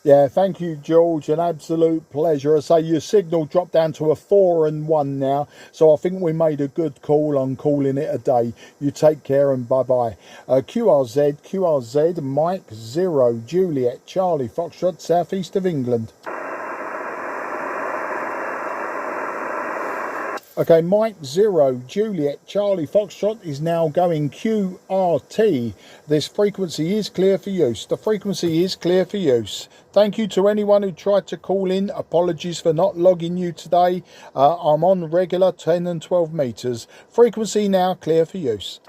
Yeah, thank you, George. An absolute pleasure. I say your signal dropped down to a 4 and 1 now, so I think we made a good call on calling it a day. You take care and bye-bye. QRZ, Mike 0, Juliet, Charlie, Foxtrot, southeast of England. Okay, Mike 0, Juliet, Charlie, Foxtrot is now going QRT. This frequency is clear for use. The frequency is clear for use. Thank you to anyone who tried to call in. Apologies for not logging you today. I'm on regular 10 and 12 metres. Frequency now clear for use.